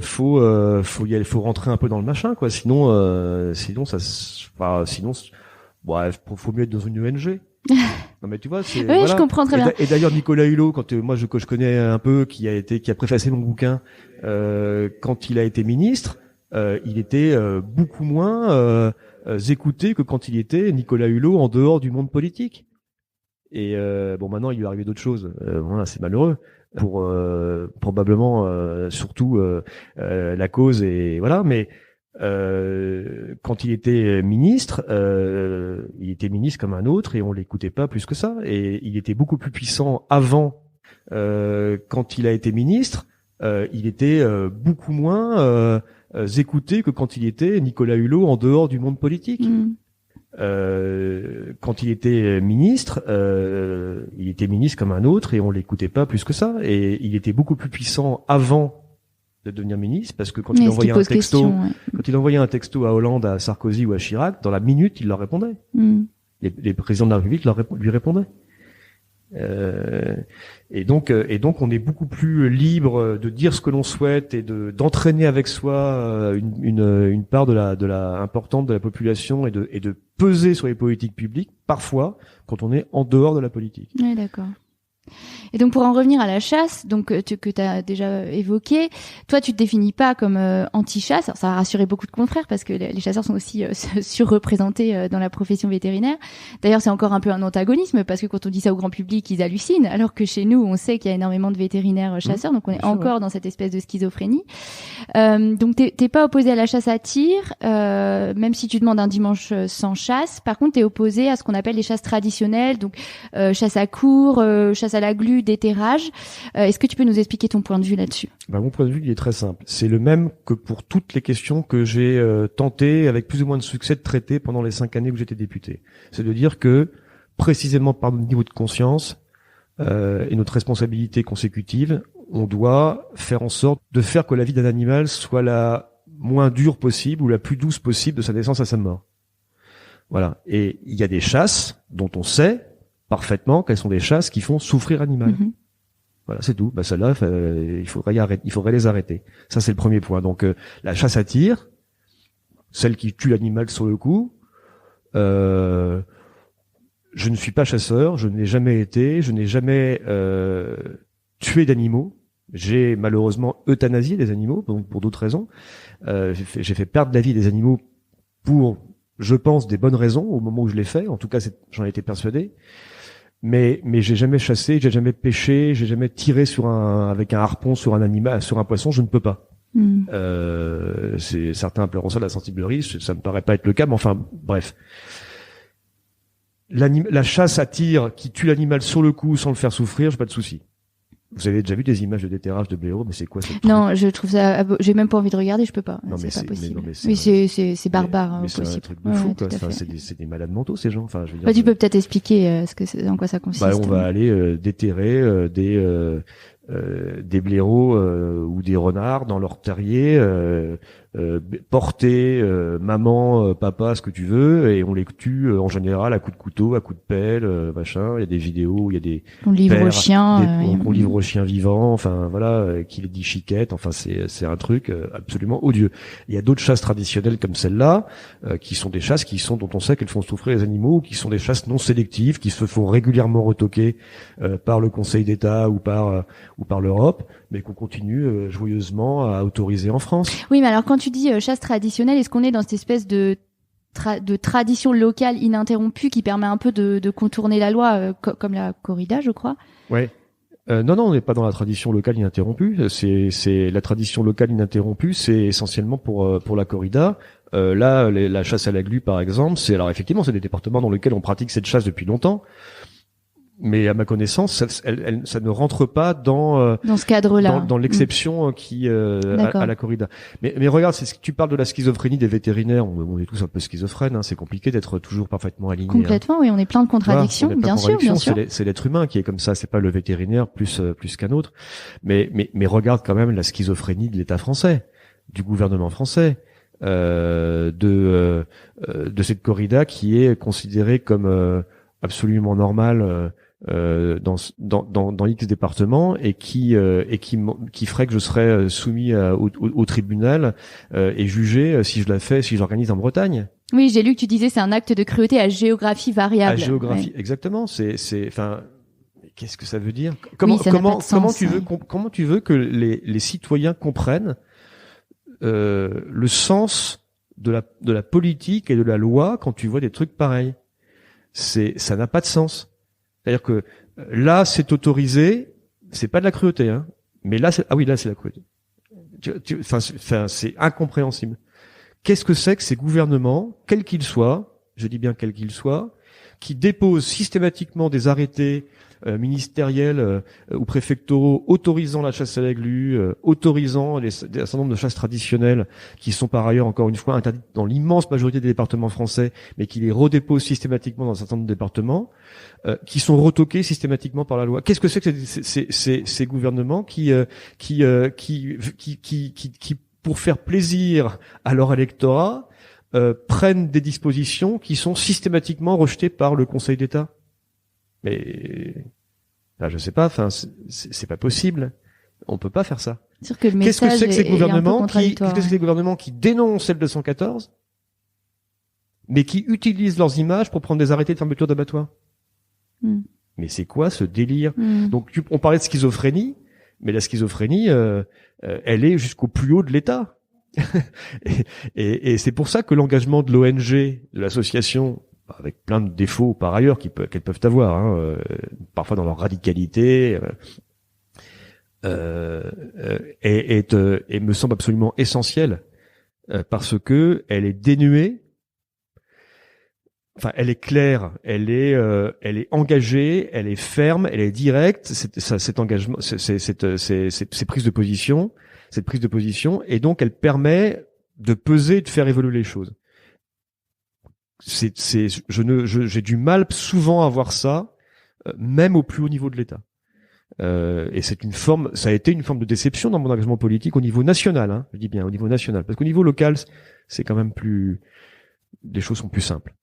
faut rentrer un peu dans le machin, quoi. Sinon faut mieux être dans une ONG. Non mais tu vois, oui, voilà. Je comprends très bien. Et d'ailleurs Nicolas Hulot, quand je connais un peu, qui a préfacé mon bouquin, quand il a été ministre, il était beaucoup moins écouté que quand il était Nicolas Hulot en dehors du monde politique. Et maintenant il lui est arrivé d'autres choses. Voilà, c'est malheureux. Pour probablement surtout la cause, et voilà, mais quand il était ministre comme un autre, et on l'écoutait pas plus que ça, et il était beaucoup plus puissant avant. Quand il a été ministre, il était beaucoup moins écouté que quand il était Nicolas Hulot en dehors du monde politique. Quand il était ministre comme un autre, et on l'écoutait pas plus que ça, et il était beaucoup plus puissant avant de devenir ministre, parce que quand il envoyait un texto à Hollande, à Sarkozy ou à Chirac, dans la minute, il leur répondait. Les présidents de la République lui répondaient. Et donc on est beaucoup plus libre de dire ce que l'on souhaite et d'entraîner avec soi une part de la importante de la population, et de peser sur les politiques publiques parfois quand on est en dehors de la politique. Oui, d'accord. Et donc pour en revenir à la chasse, donc que tu as déjà évoqué, toi tu te définis pas comme anti-chasse. Alors, ça a rassuré beaucoup de confrères parce que les chasseurs sont aussi surreprésentés dans la profession vétérinaire. D'ailleurs, c'est encore un peu un antagonisme parce que quand on dit ça au grand public, ils hallucinent, alors que chez nous, on sait qu'il y a énormément de vétérinaires chasseurs, donc on est encore dans cette espèce de schizophrénie. Donc t'es pas opposé à la chasse à tir, même si tu demandes un dimanche sans chasse. Par contre, t'es opposé à ce qu'on appelle les chasses traditionnelles, donc chasse à courre, chasse à la glu, d'éterrage. Est-ce que tu peux nous expliquer ton point de vue là-dessus? Mon point de vue, il est très simple. C'est le même que pour toutes les questions que j'ai tenté, avec plus ou moins de succès, de traiter pendant les 5 années où j'étais député. C'est de dire que, précisément par notre niveau de conscience et notre responsabilité consécutive, on doit faire en sorte de faire que la vie d'un animal soit la moins dure possible ou la plus douce possible de sa naissance à sa mort. Voilà. Et il y a des chasses dont on sait parfaitement qu'elles sont des chasses qui font souffrir l'animal. Mhm. Voilà, c'est tout. Bah celles-là, il faudrait les arrêter. Ça, c'est le premier point. Donc la chasse à tir, celle qui tue l'animal sur le coup. Je ne suis pas chasseur, je n'ai jamais été, je n'ai jamais tué d'animaux. J'ai malheureusement euthanasié des animaux, donc pour d'autres raisons. J'ai fait perdre la vie des animaux pour, je pense, des bonnes raisons au moment où je l'ai fait. En tout cas, j'en ai été persuadé. Mais j'ai jamais chassé, j'ai jamais pêché, j'ai jamais tiré avec un harpon sur un animal, sur un poisson. Je ne peux pas. Certains appelleront ça de la sensiblerie. Ça me paraît pas être le cas, mais enfin, bref. La chasse à tir qui tue l'animal sur le coup sans le faire souffrir, j'ai pas de souci. Vous avez déjà vu des images de déterrage de blaireaux, mais c'est quoi cette Non, je trouve ça, j'ai même pas envie de regarder, je peux pas. Non, mais c'est pas possible. mais c'est barbare, mais c'est un truc de fou, quoi. Enfin, c'est des malades mentaux, ces gens. Enfin, je veux dire. Tu peux peut-être expliquer en quoi ça consiste. On va aller déterrer des blaireaux ou des renards dans leur terrier, porter maman, papa, ce que tu veux, et on les tue en général à coups de couteau, à coups de pelle, machin. Il y a des vidéos où il y a des on livre aux chiens, on livre aux chiens vivants, enfin voilà, qui les dit chiquettes. Enfin c'est un truc absolument odieux. Il y a d'autres chasses traditionnelles comme celle-là, qui sont des chasses dont on sait qu'elles font souffrir les animaux, qui sont des chasses non sélectives, qui se font régulièrement retoquer par le Conseil d'État ou par l'Europe, mais qu'on continue joyeusement à autoriser en France. Oui, mais alors quand tu dis chasse traditionnelle, est-ce qu'on est dans cette espèce de tradition locale ininterrompue qui permet un peu de contourner la loi, comme la corrida, je crois? Ouais. Non, on n'est pas dans la tradition locale ininterrompue. C'est la tradition locale ininterrompue, c'est essentiellement pour la corrida. Là, la chasse à la glu, par exemple, alors effectivement, c'est des départements dans lesquels on pratique cette chasse depuis longtemps. Mais à ma connaissance, ça ne rentre pas dans ce cadre-là, dans l'exception qui à la corrida. Mais regarde, tu parles de la schizophrénie des vétérinaires. On est tous un peu schizophrènes. Hein, c'est compliqué d'être toujours parfaitement aligné. Complètement, oui, on est plein de contradictions, bien sûr. C'est l'être humain qui est comme ça. C'est pas le vétérinaire plus qu'un autre. Mais regarde quand même la schizophrénie de l'État français, du gouvernement français, de cette corrida qui est considérée comme absolument normale. Dans X départements et qui ferait que je serais soumis au tribunal et jugé si j'organise en Bretagne. Oui, j'ai lu que tu disais c'est un acte de cruauté à géographie variable. À géographie, ouais. Exactement. Enfin, qu'est-ce que ça veut dire? Comment tu veux que les citoyens comprennent le sens de la politique et de la loi quand tu vois des trucs pareils? Ça n'a pas de sens. C'est-à-dire que là, c'est autorisé, c'est pas de la cruauté, hein. Mais là, c'est la cruauté. Enfin, c'est incompréhensible. Qu'est-ce que c'est que ces gouvernements, quels qu'ils soient, je dis bien quels qu'ils soient, qui déposent systématiquement des arrêtés ministériels ou préfectoraux autorisant la chasse à la glu, autorisant un certain nombre de chasses traditionnelles qui sont par ailleurs, encore une fois, interdites dans l'immense majorité des départements français, mais qui les redéposent systématiquement dans un certain nombre de départements, qui sont retoqués systématiquement par la loi. Qu'est-ce que c'est que ces gouvernements qui pour faire plaisir à leur électorat prennent des dispositions qui sont systématiquement rejetées par le Conseil d'État? Mais je sais pas. Enfin, c'est pas possible. On peut pas faire ça. Qu'est-ce que c'est que ces gouvernements qui dénoncent L214, mais qui utilisent leurs images pour prendre des arrêtés de fermeture d'abattoirs? Mais c'est quoi ce délire? Donc on parlait de schizophrénie, mais la schizophrénie, elle est jusqu'au plus haut de l'État. et c'est pour ça que l'engagement de l'ONG, de l'association, avec plein de défauts par ailleurs qu'elles peuvent avoir, hein, parfois dans leur radicalité, et me semble absolument essentielle, parce que elle est dénuée. Enfin, elle est claire, elle est engagée, elle est ferme, elle est directe. Cet engagement, ces prises de position, cette prise de position, et donc elle permet de peser, de faire évoluer les choses. J'ai du mal souvent à voir ça, même au plus haut niveau de l'État. Et ça a été une forme de déception dans mon engagement politique au niveau national, hein, je dis bien au niveau national, parce qu'au niveau local, c'est quand même les choses sont plus simples.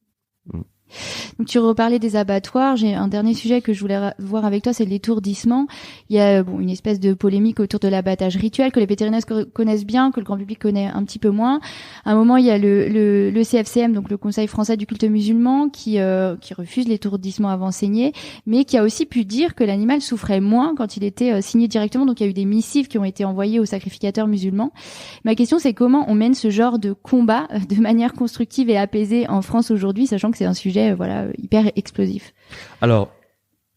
Donc tu reparlais des abattoirs. J'ai un dernier sujet que je voulais voir avec toi, c'est l'étourdissement. Il y a une espèce de polémique autour de l'abattage rituel que les vétérinaires connaissent bien, que le grand public connaît un petit peu moins. À un moment, il y a le CFCM, donc le Conseil français du culte musulman, qui refuse l'étourdissement avant saigné, mais qui a aussi pu dire que l'animal souffrait moins quand il était saigné directement. Donc il y a eu des missives qui ont été envoyées aux sacrificateurs musulmans. Ma question, c'est comment on mène ce genre de combat de manière constructive et apaisée en France aujourd'hui, sachant que c'est un sujet hyper explosif. Alors,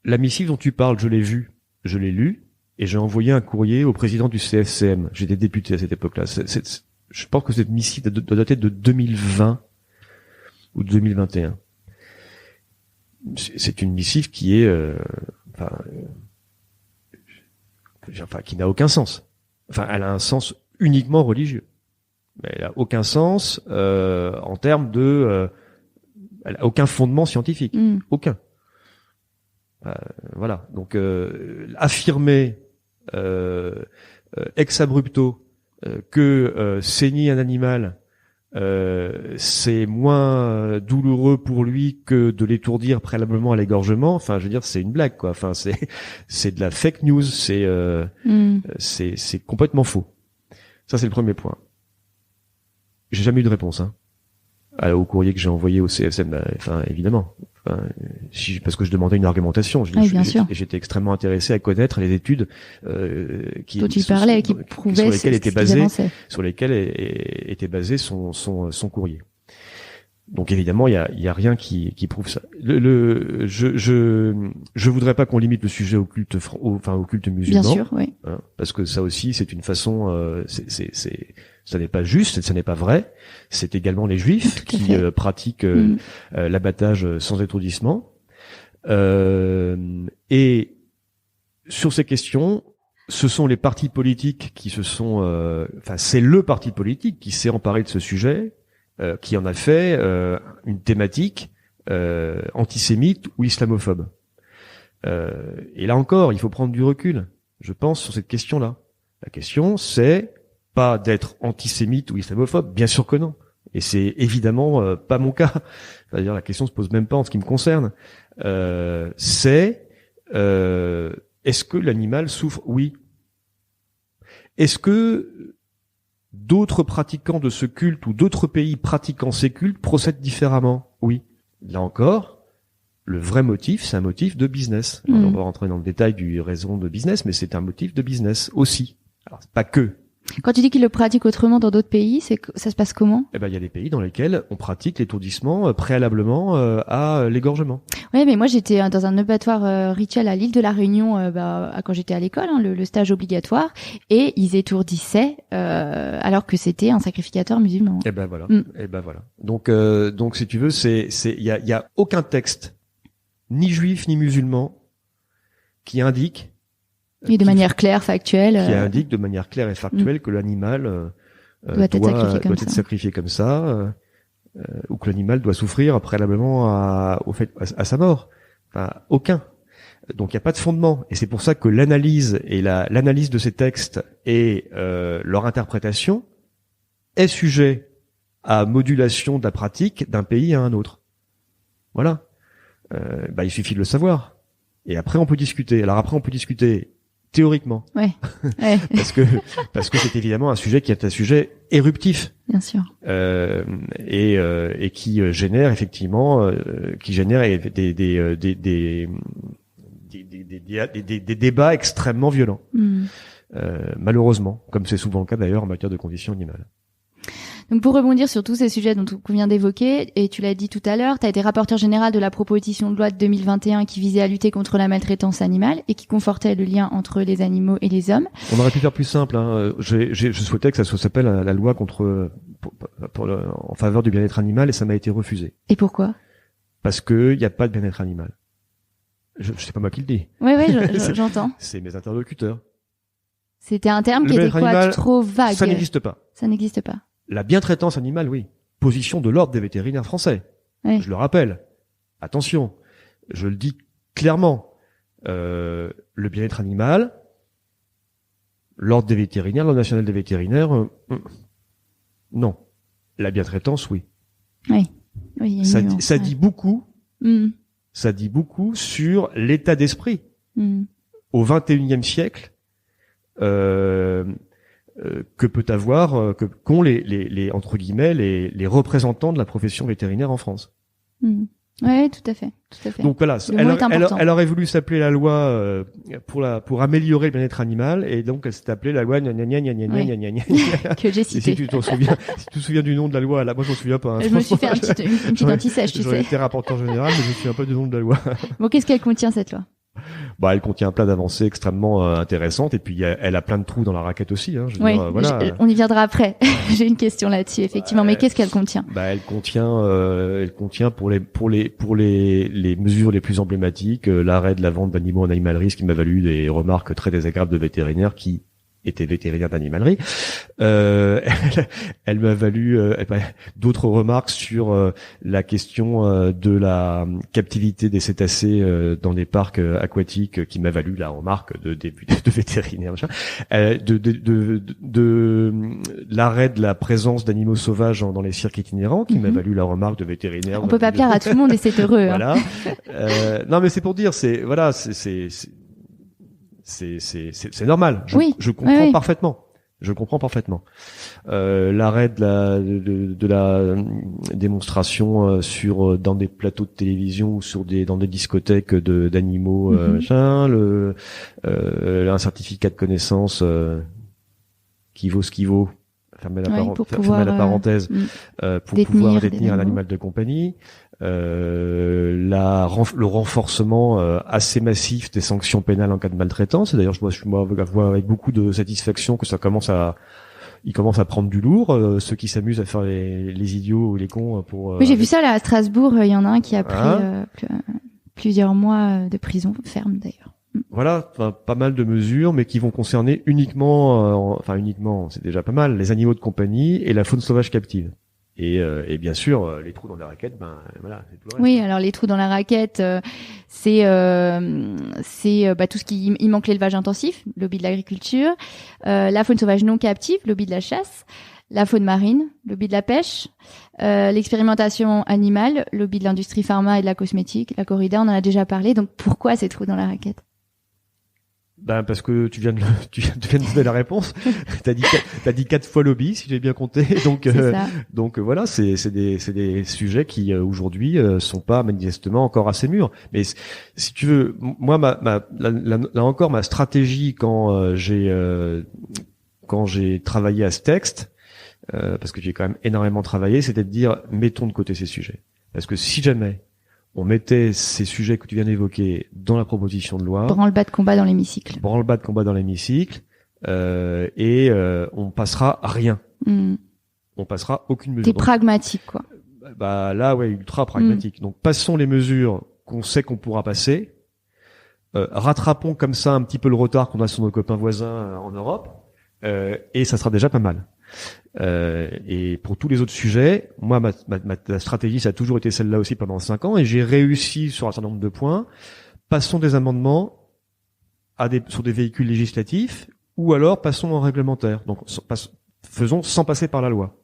la missive dont tu parles, je l'ai vue, je l'ai lue, et j'ai envoyé un courrier au président du CFCM. J'étais député à cette époque-là. Je pense que cette missive doit dater de 2020 ou 2021. C'est une missive qui est, qui n'a aucun sens. Enfin, elle a un sens uniquement religieux, mais elle a aucun sens en termes de elle a aucun fondement scientifique, aucun. Voilà. Donc affirmer ex abrupto que saigner un animal c'est moins douloureux pour lui que de l'étourdir préalablement à l'égorgement. Enfin, je veux dire, c'est une blague, quoi. Enfin, c'est de la fake news. C'est complètement faux. Ça, c'est le premier point. J'ai jamais eu de réponse, hein. Au courrier que j'ai envoyé au CFCM, évidemment. Parce que je demandais une argumentation. J'étais extrêmement intéressé à connaître les études dont il parlait, qui prouvaient sur lesquelles était basé son courrier. Donc évidemment, il y a rien qui prouve ça. Je voudrais pas qu'on limite le sujet au culte musulman. Bien sûr, oui. Hein, parce que ça aussi, c'est une façon, ça n'est pas juste, ça n'est pas vrai. C'est également les Juifs qui pratiquent l'abattage sans étourdissement. Et sur ces questions, ce sont les partis politiques qui c'est le parti politique qui s'est emparé de ce sujet, qui en a fait une thématique antisémite ou islamophobe. Et là encore, il faut prendre du recul, je pense, sur cette question-là. La question, c'est pas d'être antisémite ou islamophobe, bien sûr que non. Et c'est évidemment pas mon cas. C'est-à-dire, la question se pose même pas en ce qui me concerne. Est-ce que l'animal souffre? Oui. Est-ce que d'autres pratiquants de ce culte ou d'autres pays pratiquant ces cultes procèdent différemment? Oui. Là encore, le vrai motif, c'est un motif de business. Alors, on va rentrer dans le détail du raison de business, mais c'est un motif de business aussi. Alors, c'est pas que. Quand tu dis qu'ils le pratiquent autrement dans d'autres pays, ça se passe comment? Il y a des pays dans lesquels on pratique l'étourdissement préalablement à l'égorgement. Oui, mais moi j'étais dans un abattoir rituel à l'île de la Réunion quand j'étais à l'école, le stage obligatoire, et ils étourdissaient alors que c'était un sacrificateur musulman. Et ben voilà. Donc si tu veux, il y a aucun texte, ni juif ni musulman, qui indique et de manière claire, factuelle. Qui indique de manière claire et factuelle que l'animal doit être sacrifié comme ça, ou que l'animal doit souffrir préalablement à sa mort. Enfin, aucun. Donc il n'y a pas de fondement. Et c'est pour ça que l'analyse et l'analyse de ces textes et leur interprétation est sujet à modulation de la pratique d'un pays à un autre. Voilà. Il suffit de le savoir. Et après on peut discuter. Alors après on peut discuter théoriquement. Ouais. parce que c'est évidemment un sujet qui est un sujet éruptif. Bien sûr. Et qui génère effectivement des débats extrêmement violents. Malheureusement, comme c'est souvent le cas d'ailleurs en matière de conditions animales. Donc pour rebondir sur tous ces sujets dont on vient d'évoquer, et tu l'as dit tout à l'heure, tu as été rapporteur général de la proposition de loi de 2021 qui visait à lutter contre la maltraitance animale et qui confortait le lien entre les animaux et les hommes. On aurait pu faire plus simple. Hein. Je souhaitais que ça s'appelle la loi en faveur du bien-être animal et ça m'a été refusé. Et pourquoi? Parce que il n'y a pas de bien-être animal. C'est pas moi qui le dis. Oui, j'entends. C'est mes interlocuteurs. C'était un terme qui était trop vague. Ça n'existe pas. Ça n'existe pas. La bientraitance animale, oui. Position de l'ordre des vétérinaires français. Oui. Je le rappelle. Attention. Je le dis clairement. Le bien-être animal, l'ordre des vétérinaires, l'ordre national des vétérinaires, non. La bientraitance, oui. Oui. Oui, il y a une nuance, ça dit beaucoup. Mm. Ça dit beaucoup sur l'état d'esprit au XXIe siècle que peut avoir qu'ont les entre guillemets les représentants de la profession vétérinaire en France. Ouais, tout à fait. Donc voilà, elle aurait voulu s'appeler la loi pour améliorer le bien-être animal, et donc elle s'est appelée la loi que j'ai cité. Si tu te souviens du nom de la loi, là, moi je m'en souviens pas. Hein. Je me suis fait une petite anti-sèche, tu sais. J'aurais été rapporteur général, mais je me souviens pas du nom de la loi. Bon, qu'est-ce qu'elle contient cette loi? Bah, elle contient plein d'avancées extrêmement intéressantes, et puis elle a plein de trous dans la raquette aussi. Hein, on y viendra après. J'ai une question là-dessus, effectivement. Mais qu'est-ce qu'elle contient? Bah, elle contient pour les mesures les plus emblématiques, l'arrêt de la vente d'animaux en animalerie, ce qui m'a valu des remarques très désagréables de vétérinaires qui était vétérinaire d'animalerie. Elle m'a valu d'autres remarques sur la question de la captivité des cétacés dans les parcs aquatiques, qui m'a valu la remarque de vétérinaires, de l'arrêt de la présence d'animaux sauvages dans les cirques itinérants, qui m'a valu la remarque de vétérinaires. On peut pas plaire à tout le monde, et c'est heureux. Voilà. Non, mais c'est pour dire, c'est normal. Je comprends parfaitement. Je comprends parfaitement. L'arrêt de la démonstration dans des plateaux de télévision ou dans des discothèques d'animaux, un certificat de connaissance qui vaut ce qu'il vaut. Fermez la parenthèse pour pouvoir détenir un animal de compagnie. Le renforcement assez massif des sanctions pénales en cas de maltraitance. Et d'ailleurs, je vois avec beaucoup de satisfaction que il commence à prendre du lourd. Ceux qui s'amusent à faire les idiots ou les cons pour. Oui, j'ai vu ça là à Strasbourg. Il y en a un qui a pris plusieurs mois de prison ferme d'ailleurs. Voilà, pas mal de mesures, mais qui vont concerner uniquement, c'est déjà pas mal, les animaux de compagnie et la faune sauvage captive. Et bien sûr, les trous dans la raquette, voilà, c'est tout le reste. Oui, alors les trous dans la raquette, c'est tout ce qui il manque l'élevage intensif, lobby de l'agriculture, la faune sauvage non captive, lobby de la chasse, la faune marine, lobby de la pêche, l'expérimentation animale, lobby de l'industrie pharma et de la cosmétique, la corrida, on en a déjà parlé. Donc pourquoi ces trous dans la raquette? Parce que tu viens de donner la réponse. T'as dit 4 fois lobby, si j'ai bien compté. Donc voilà, c'est des sujets qui aujourd'hui sont pas manifestement encore assez mûrs. Mais si tu veux, moi là encore ma stratégie quand j'ai travaillé à ce texte, parce que j'ai quand même énormément travaillé, c'était de dire mettons de côté ces sujets. Parce que si jamais on mettait ces sujets que tu viens d'évoquer dans la proposition de loi. Branle-bas de combat dans l'hémicycle. Et on passera à rien. On passera aucune mesure. T'es pragmatique, quoi. Là, ouais, ultra pragmatique. Donc, passons les mesures qu'on sait qu'on pourra passer. Rattrapons comme ça un petit peu le retard qu'on a sur nos copains voisins en Europe. Et ça sera déjà pas mal. Et pour tous les autres sujets, moi, ma stratégie, ça a toujours été celle-là aussi pendant 5 ans, et j'ai réussi sur un certain nombre de points. Passons des amendements sur des véhicules législatifs, ou alors passons en réglementaire. Donc, faisons sans passer par la loi.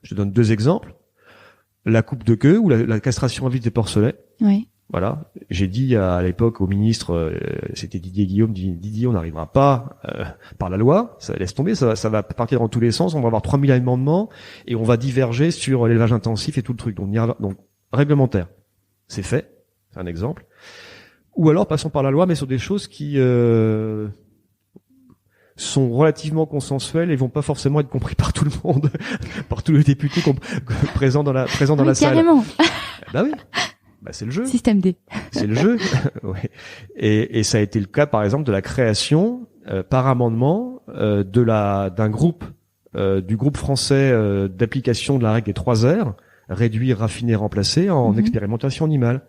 Je te donne 2 exemples. La coupe de queue ou la castration à vif des porcelets. Oui. Voilà, j'ai dit à l'époque au ministre, c'était Didier Guillaume, Didier, on n'arrivera pas par la loi, ça laisse tomber, ça va partir dans tous les sens, on va avoir 3000 amendements et on va diverger sur l'élevage intensif et tout le truc. Donc réglementaire, c'est fait, c'est un exemple. Ou alors passons par la loi, mais sur des choses qui sont relativement consensuelles et vont pas forcément être compris par tout le monde, par tous les députés présents dans la salle. Carrément. Oui. C'est le jeu. Système D. C'est le jeu. Ouais. Et ça a été le cas, par exemple, de la création par amendement d'un groupe du groupe français d'application de la règle des 3 R, réduire, raffiner, remplacer, en expérimentation animale.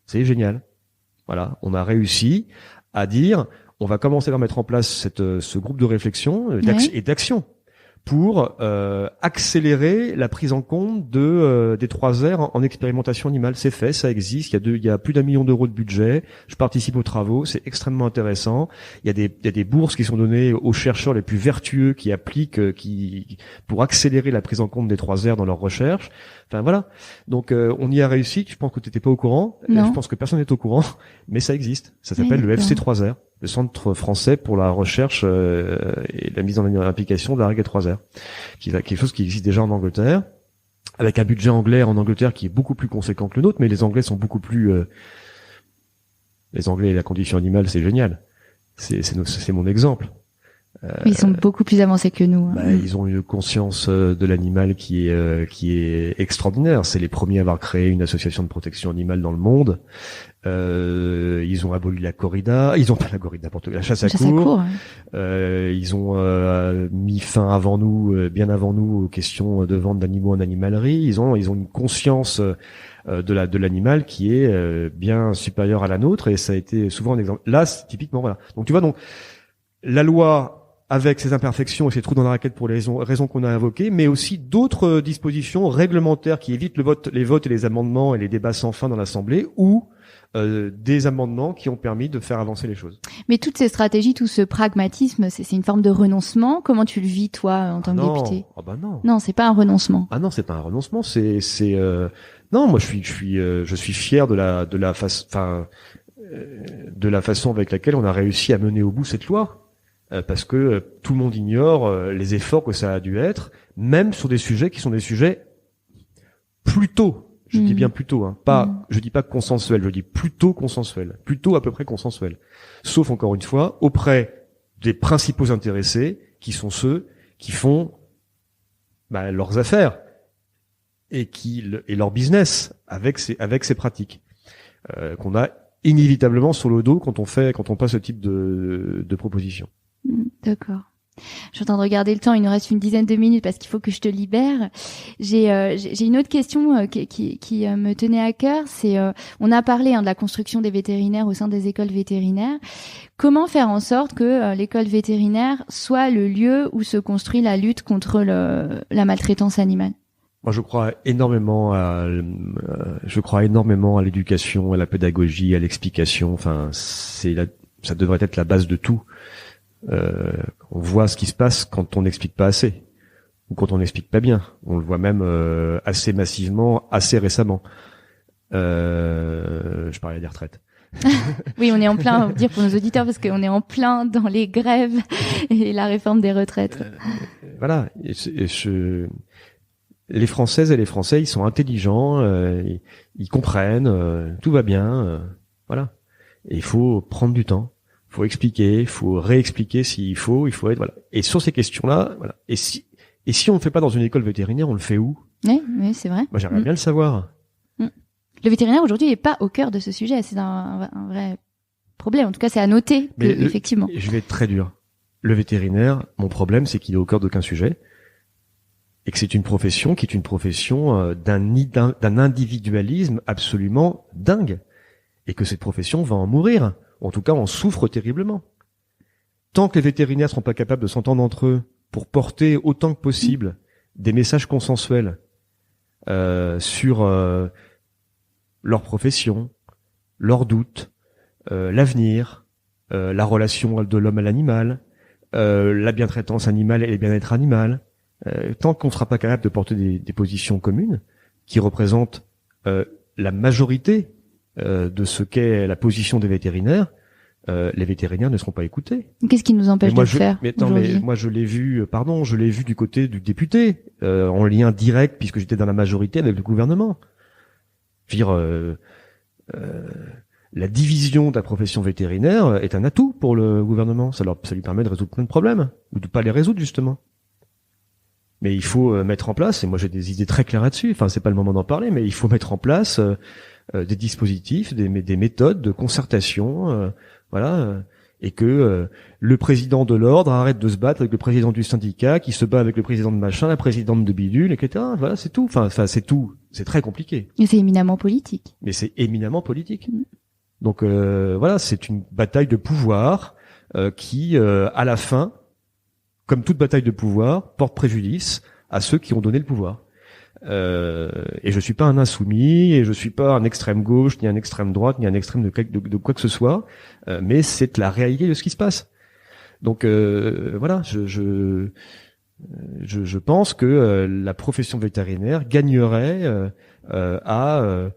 C'est génial. Voilà, on a réussi à dire, on va commencer à mettre en place ce groupe de réflexion et d'action. pour accélérer la prise en compte des 3 R en expérimentation animale. C'est fait, ça existe. Il y a plus d'1 million d'euros de budget. Je participe aux travaux, c'est extrêmement intéressant. Il y a des bourses qui sont données aux chercheurs les plus vertueux qui appliquent, pour accélérer la prise en compte des 3 R dans leurs recherches. Enfin voilà. Donc on y a réussi. Je pense que tu n'étais pas au courant. Non. Je pense que personne n'est au courant, mais ça existe. Ça s'appelle le FC3R. Le Centre français pour la recherche et la mise en application de la règle 3R, qui est quelque chose qui existe déjà en Angleterre, avec un budget anglais en Angleterre qui est beaucoup plus conséquent que le nôtre, mais les Anglais sont beaucoup plus... les Anglais et la condition animale, c'est génial. C'est mon exemple. Ils sont beaucoup plus avancés que nous. Ils ont une conscience de l'animal qui est extraordinaire. C'est les premiers à avoir créé une association de protection animale dans le monde. Ils ont aboli la corrida. Ils ont pas la corrida, la chasse à courre. Ils ont mis fin avant nous, bien avant nous, aux questions de vente d'animaux en animalerie. Ils ont une conscience de l'animal qui est bien supérieure à la nôtre, et ça a été souvent un exemple. Là, c'est typiquement voilà. Donc tu vois, donc la loi avec ses imperfections et ses trous dans la raquette pour les raisons qu'on a invoquées, mais aussi d'autres dispositions réglementaires qui évitent les votes et les amendements et les débats sans fin dans l'Assemblée, ou des amendements qui ont permis de faire avancer les choses. Mais toutes ces stratégies, tout ce pragmatisme, c'est une forme de renoncement. Comment tu le vis, toi, en tant que député? Non. Non, c'est pas un renoncement. Ah non, c'est pas un renoncement. Non, moi je suis fier de la façon avec laquelle on a réussi à mener au bout cette loi. Parce que tout le monde ignore les efforts que ça a dû être, même sur des sujets qui sont des sujets plutôt, je dis bien plutôt, je dis pas consensuels, je dis plutôt consensuels, plutôt à peu près consensuels. Sauf encore une fois, auprès des principaux intéressés, qui sont ceux qui font leurs affaires et leur business avec ces pratiques qu'on a inévitablement sur le dos quand on passe ce type de proposition. D'accord. Je suis en train de regarder le temps, il nous reste une dizaine de minutes parce qu'il faut que je te libère. J'ai une autre question qui me tenait à cœur, c'est on a parlé de la construction des vétérinaires au sein des écoles vétérinaires. Comment faire en sorte que l'école vétérinaire soit le lieu où se construit la lutte contre la maltraitance animale? Moi, je crois énormément à l'éducation, à la pédagogie, à l'explication. Enfin, ça devrait être la base de tout. On voit ce qui se passe quand on n'explique pas assez, ou quand on n'explique pas bien. On le voit même assez massivement, assez récemment. Je parlais des retraites. Oui, on est en plein, on va dire pour nos auditeurs, parce qu'on est en plein dans les grèves et la réforme des retraites. Voilà. Les Françaises et les Français, ils sont intelligents, ils comprennent, tout va bien, voilà. Et il faut prendre du temps. Il faut expliquer, il faut réexpliquer s'il faut être voilà. Et sur ces questions-là, voilà. Et si on ne le fait pas dans une école vétérinaire, on le fait où? Oui, c'est vrai. Moi, j'aimerais bien le savoir. Le vétérinaire aujourd'hui n'est pas au cœur de ce sujet. C'est un vrai problème. En tout cas, c'est à noter. Effectivement. Je vais être très dur. Le vétérinaire, mon problème, c'est qu'il est au cœur d'aucun sujet et que c'est une profession qui est une profession d'un individualisme absolument dingue, et que cette profession va en mourir. En tout cas, on souffre terriblement. Tant que les vétérinaires seront pas capables de s'entendre entre eux pour porter autant que possible des messages consensuels sur leur profession, leurs doutes, l'avenir, la relation de l'homme à l'animal, la bientraitance animale et le bien-être animal, tant qu'on ne sera pas capable de porter des positions communes qui représentent la majorité de ce qu'est la position des vétérinaires, les vétérinaires ne seront pas écoutés. Qu'est-ce qui nous empêche de le faire? Mais moi je l'ai vu du côté du député, en lien direct, puisque j'étais dans la majorité avec le gouvernement. Je veux dire, la division de la profession vétérinaire est un atout pour le gouvernement. Ça lui permet de résoudre plein de problèmes, ou de pas les résoudre justement. Mais il faut mettre en place, et moi j'ai des idées très claires là-dessus, enfin c'est pas le moment d'en parler, mais il faut mettre en place des dispositifs, des méthodes de concertation, voilà, et que le président de l'ordre arrête de se battre avec le président du syndicat, qui se bat avec le président de machin, la présidente de bidule, etc. Voilà, c'est tout. Enfin c'est tout. C'est très compliqué. Mais c'est éminemment politique. Mais c'est éminemment politique. Donc voilà, c'est une bataille de pouvoir qui, à la fin, comme toute bataille de pouvoir, porte préjudice à ceux qui ont donné le pouvoir. Et je suis pas un insoumis, et je suis pas un extrême gauche, ni un extrême droite, ni un extrême de quoi que ce soit, mais c'est la réalité de ce qui se passe. Donc voilà, je pense que la profession vétérinaire gagnerait à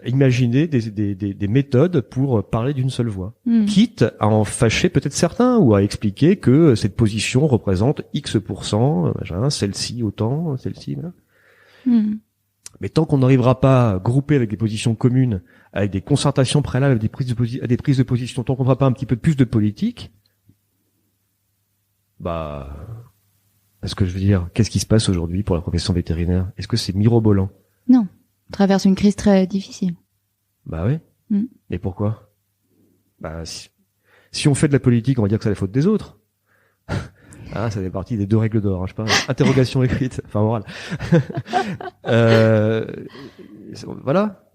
imaginer des méthodes pour parler d'une seule voix, quitte à en fâcher peut-être certains ou à expliquer que cette position représente X%, celle-ci autant, celle-ci, voilà. Mais tant qu'on n'arrivera pas à grouper avec des positions communes, avec des concertations préalables, avec des prises de position, tant qu'on ne fera pas un petit peu plus de politique, est-ce que je veux dire, qu'est-ce qui se passe aujourd'hui pour la profession vétérinaire? Est-ce que c'est mirobolant? Non. On traverse une crise très difficile. Bah oui. Et pourquoi? Si on fait de la politique, on va dire que c'est la faute des autres. Ah, ça fait partie des 2 règles d'or, je sais pas. Interrogation écrite, enfin orale. Voilà.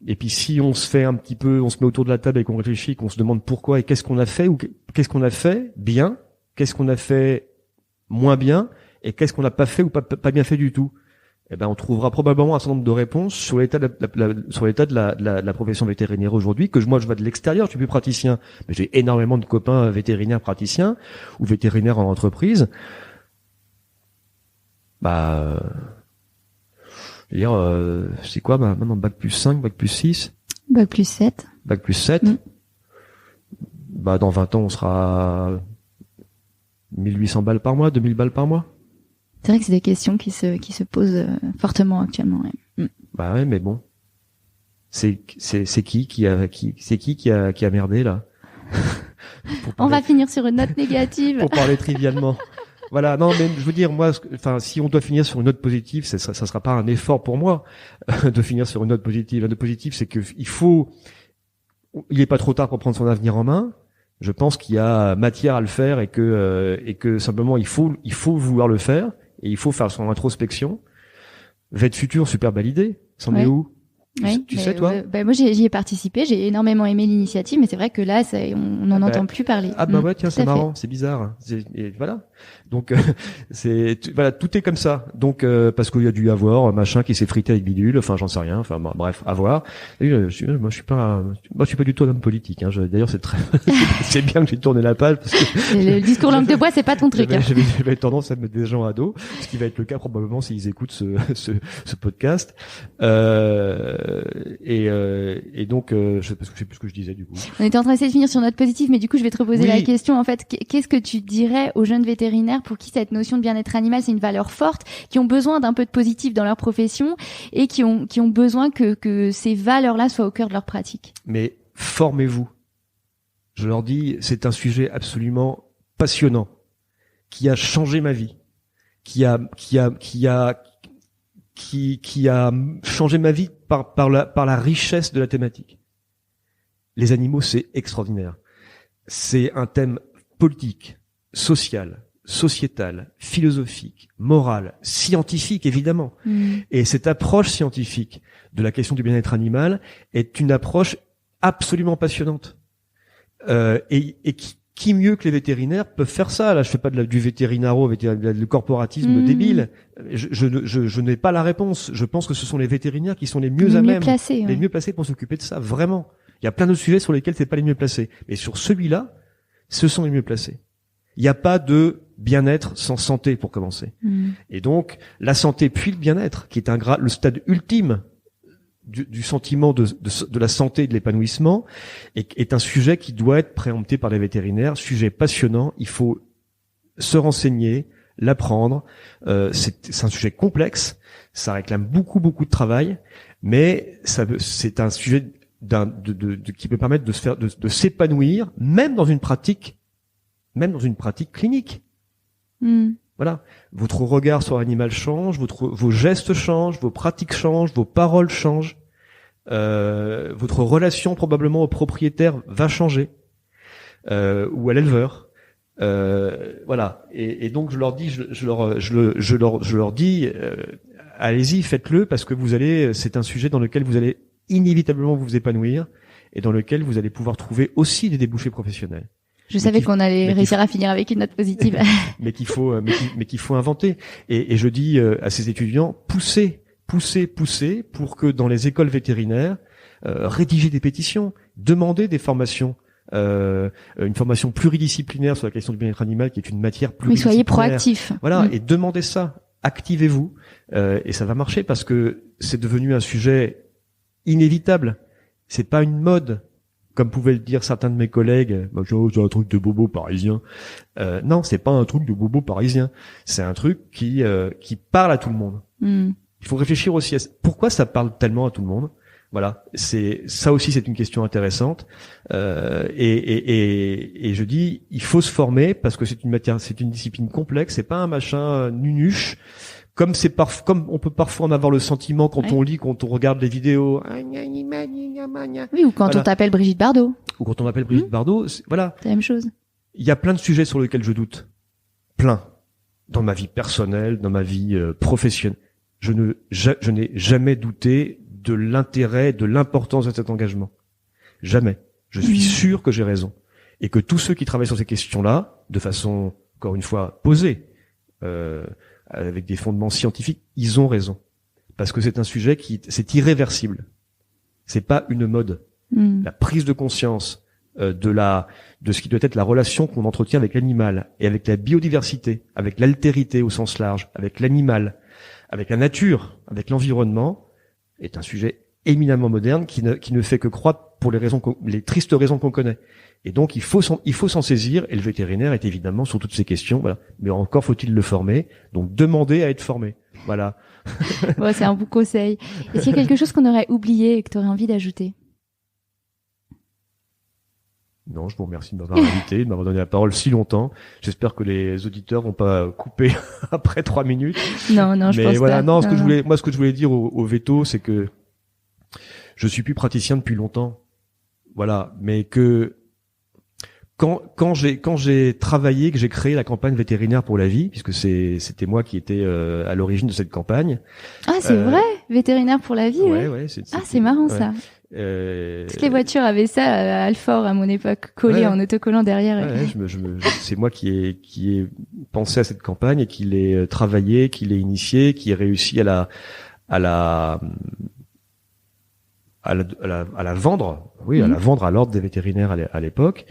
Et puis si on se fait un petit peu, on se met autour de la table et qu'on réfléchit, qu'on se demande pourquoi et qu'est-ce qu'on a fait ou qu'est-ce qu'on a fait bien, qu'est-ce qu'on a fait moins bien et qu'est-ce qu'on n'a pas fait ou pas bien fait du tout. Eh ben, on trouvera probablement un certain nombre de réponses sur l'état de la profession vétérinaire aujourd'hui, que moi je vois de l'extérieur, je suis plus praticien, mais j'ai énormément de copains vétérinaires praticiens ou vétérinaires en entreprise. Je veux dire, c'est quoi, maintenant, bac plus 5, bac plus 6? Bac plus 7. Bac plus 7. Dans 20 ans, on sera 1800 balles par mois, 2000 balles par mois. C'est vrai que c'est des questions qui se posent fortement actuellement. Ouais. Bah ouais, mais bon, c'est qui a merdé là? On va finir sur une note négative. Pour parler trivialement. Voilà, non, mais je veux dire, moi, si on doit finir sur une note positive, ça sera pas un effort pour moi de finir sur une note positive. La note positive, c'est que il est pas trop tard pour prendre son avenir en main. Je pense qu'il y a matière à le faire et que simplement il faut vouloir le faire. Et il faut faire son introspection. Vet futur, super belle idée. C'en est où? Oui, tu sais, toi? Moi, j'y ai participé. J'ai énormément aimé l'initiative, mais c'est vrai que là, on n'en entend plus parler. Ah ouais, tiens, c'est marrant, c'est bizarre. Et voilà. Donc tout est comme ça. Donc parce qu'il y a dû y avoir machin qui s'est frité avec bidule. Enfin, j'en sais rien. Enfin, bref, à voir. Et, moi, je suis pas du tout un homme politique. D'ailleurs, c'est bien que j'ai tourné la page parce que le discours langue de bois, c'est pas ton truc. J'avais tendance à mettre des gens à dos, ce qui va être le cas probablement s'ils écoutent ce podcast. Et donc, je sais plus ce que je disais du coup. On était en train d'essayer de finir sur notre positif, mais du coup, je vais te reposer la question. En fait, qu'est-ce que tu dirais aux jeunes vétérinaires pour qui cette notion de bien-être animal, c'est une valeur forte, qui ont besoin d'un peu de positif dans leur profession et qui ont besoin que ces valeurs-là soient au cœur de leur pratique? Mais formez-vous. Je leur dis, c'est un sujet absolument passionnant, qui a changé ma vie, qui a changé ma vie par la richesse de la thématique. Les animaux, c'est extraordinaire. C'est un thème politique, social, sociétal, philosophique, moral, scientifique, évidemment. Et cette approche scientifique de la question du bien-être animal est une approche absolument passionnante. Et qui mieux que les vétérinaires peuvent faire ça? Là, je fais pas du du corporatisme débile. Je n'ai pas la réponse. Je pense que ce sont les vétérinaires qui sont les mieux à même, les mieux placés pour s'occuper de ça. Vraiment. Il y a plein d'autres sujets sur lesquels c'est pas les mieux placés. Mais sur celui-là, ce sont les mieux placés. Il n'y a pas de bien-être sans santé pour commencer. Et donc, la santé puis le bien-être, qui est le stade ultime du sentiment de la santé et de l'épanouissement, est un sujet qui doit être préempté par les vétérinaires. Sujet passionnant. Il faut se renseigner, l'apprendre. C'est un sujet complexe. Ça réclame beaucoup de travail, mais c'est un sujet qui peut permettre de s'épanouir, même dans une pratique clinique. Voilà. Votre regard sur l'animal change, vos gestes changent, vos pratiques changent, vos paroles changent. Votre relation probablement au propriétaire va changer, ou à l'éleveur. Voilà. Et donc je leur dis, allez-y, faites-le, parce que c'est un sujet dans lequel vous allez inévitablement vous épanouir et dans lequel vous allez pouvoir trouver aussi des débouchés professionnels. Je savais qu'on allait réussir à finir avec une note positive. mais qu'il faut inventer. Et je dis à ces étudiants, poussez pour que dans les écoles vétérinaires, rédiger des pétitions, demander des formations, une formation pluridisciplinaire sur la question du bien-être animal, qui est une matière pluridisciplinaire. Mais soyez proactifs. Voilà, et demandez ça, activez-vous, et ça va marcher parce que c'est devenu un sujet inévitable. C'est pas une mode, comme pouvaient le dire certains de mes collègues. C'est un truc de bobo parisien. Non, c'est pas un truc de bobo parisien. C'est un truc qui parle à tout le monde. Il faut réfléchir aussi à pourquoi ça parle tellement à tout le monde. Voilà, ça aussi, c'est une question intéressante. Et je dis, il faut se former parce que c'est une discipline complexe. C'est pas un machin nunuche. Comme on peut parfois en avoir le sentiment quand on lit, quand on regarde les vidéos. Oui, ou quand on t'appelle Brigitte Bardot. Ou quand on m'appelle Brigitte Bardot, voilà. C'est la même chose. Il y a plein de sujets sur lesquels je doute. Plein. Dans ma vie personnelle, dans ma vie professionnelle. Je n'ai jamais douté de l'intérêt, de l'importance de cet engagement. Jamais. Je suis sûr que j'ai raison. Et que tous ceux qui travaillent sur ces questions-là, de façon, encore une fois, posée, avec des fondements scientifiques, ils ont raison. Parce que c'est un sujet c'est irréversible. C'est pas une mode. La prise de conscience de ce qui doit être la relation qu'on entretient avec l'animal et avec la biodiversité, avec l'altérité au sens large, avec l'animal, avec la nature, avec l'environnement, est un sujet éminemment moderne qui ne fait que croître pour les tristes raisons qu'on connaît. Et donc il faut s'en saisir, et le vétérinaire est évidemment sur toutes ces questions, voilà. Mais encore faut-il le former, donc demandez à être formé. Voilà. Bon, c'est un bon conseil. Est-ce qu'il y a quelque chose qu'on aurait oublié et que tu aurais envie d'ajouter? Non, je vous remercie de m'avoir invité, de m'avoir donné la parole si longtemps. J'espère que les auditeurs vont pas couper après 3 minutes. Non, je pense voilà, pas. Non, ce que je voulais dire au veto, c'est que je suis plus praticien depuis longtemps. Voilà, mais que quand j'ai travaillé, que j'ai créé la campagne vétérinaire pour la vie, puisque c'était moi qui étais à l'origine de cette campagne. Ah, c'est vrai, vétérinaire pour la vie. Ouais. C'est marrant ça. Toutes les voitures avaient ça à Alfort à mon époque, collé en autocollant derrière. C'est moi qui ai pensé à cette campagne et qui l'ai travaillé, qui l'ai initié, qui ai réussi à la vendre. Oui, à la vendre à l'ordre des vétérinaires à l'époque.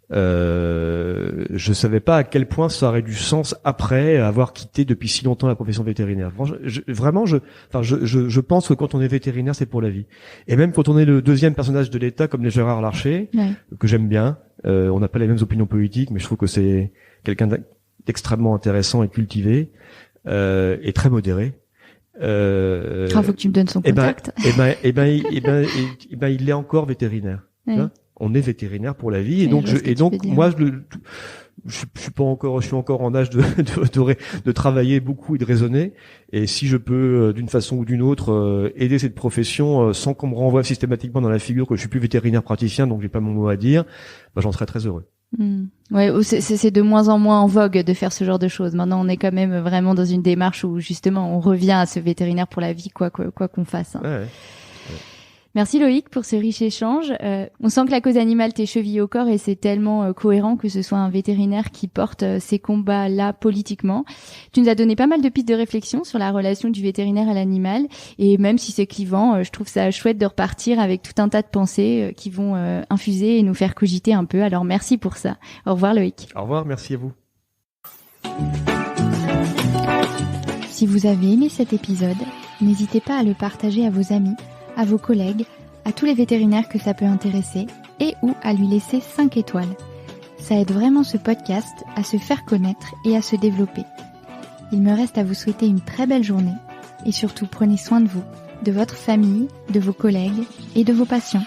Je savais pas à quel point ça aurait du sens après avoir quitté depuis si longtemps la profession vétérinaire. Je pense que quand on est vétérinaire, c'est pour la vie. Et même quand on est le deuxième personnage de l'État, comme les Gérard Larcher, que j'aime bien, on n'a pas les mêmes opinions politiques, mais je trouve que c'est quelqu'un d'extrêmement intéressant et cultivé, et très modéré. Faut que tu me donnes son contact. Il est encore vétérinaire. On est vétérinaire pour la vie, et donc moi je suis encore en âge de travailler beaucoup et de raisonner, et si je peux d'une façon ou d'une autre aider cette profession sans qu'on me renvoie systématiquement dans la figure que je suis plus vétérinaire praticien, donc j'ai pas mon mot à dire, j'en serais très heureux. Ouais, c'est de moins en moins en vogue de faire ce genre de choses. Maintenant, on est quand même vraiment dans une démarche où justement on revient à ce vétérinaire pour la vie, quoi qu'on fasse. Ouais. Merci Loïc pour ce riche échange. On sent que la cause animale t'est chevillée au corps et c'est tellement cohérent que ce soit un vétérinaire qui porte ces combats-là politiquement. Tu nous as donné pas mal de pistes de réflexion sur la relation du vétérinaire à l'animal, et même si c'est clivant, je trouve ça chouette de repartir avec tout un tas de pensées qui vont infuser et nous faire cogiter un peu. Alors merci pour ça. Au revoir Loïc. Au revoir, merci à vous. Si vous avez aimé cet épisode, n'hésitez pas à le partager à vos amis, à vos collègues, à tous les vétérinaires que ça peut intéresser, et ou à lui laisser 5 étoiles. Ça aide vraiment ce podcast à se faire connaître et à se développer. Il me reste à vous souhaiter une très belle journée, et surtout prenez soin de vous, de votre famille, de vos collègues et de vos patients.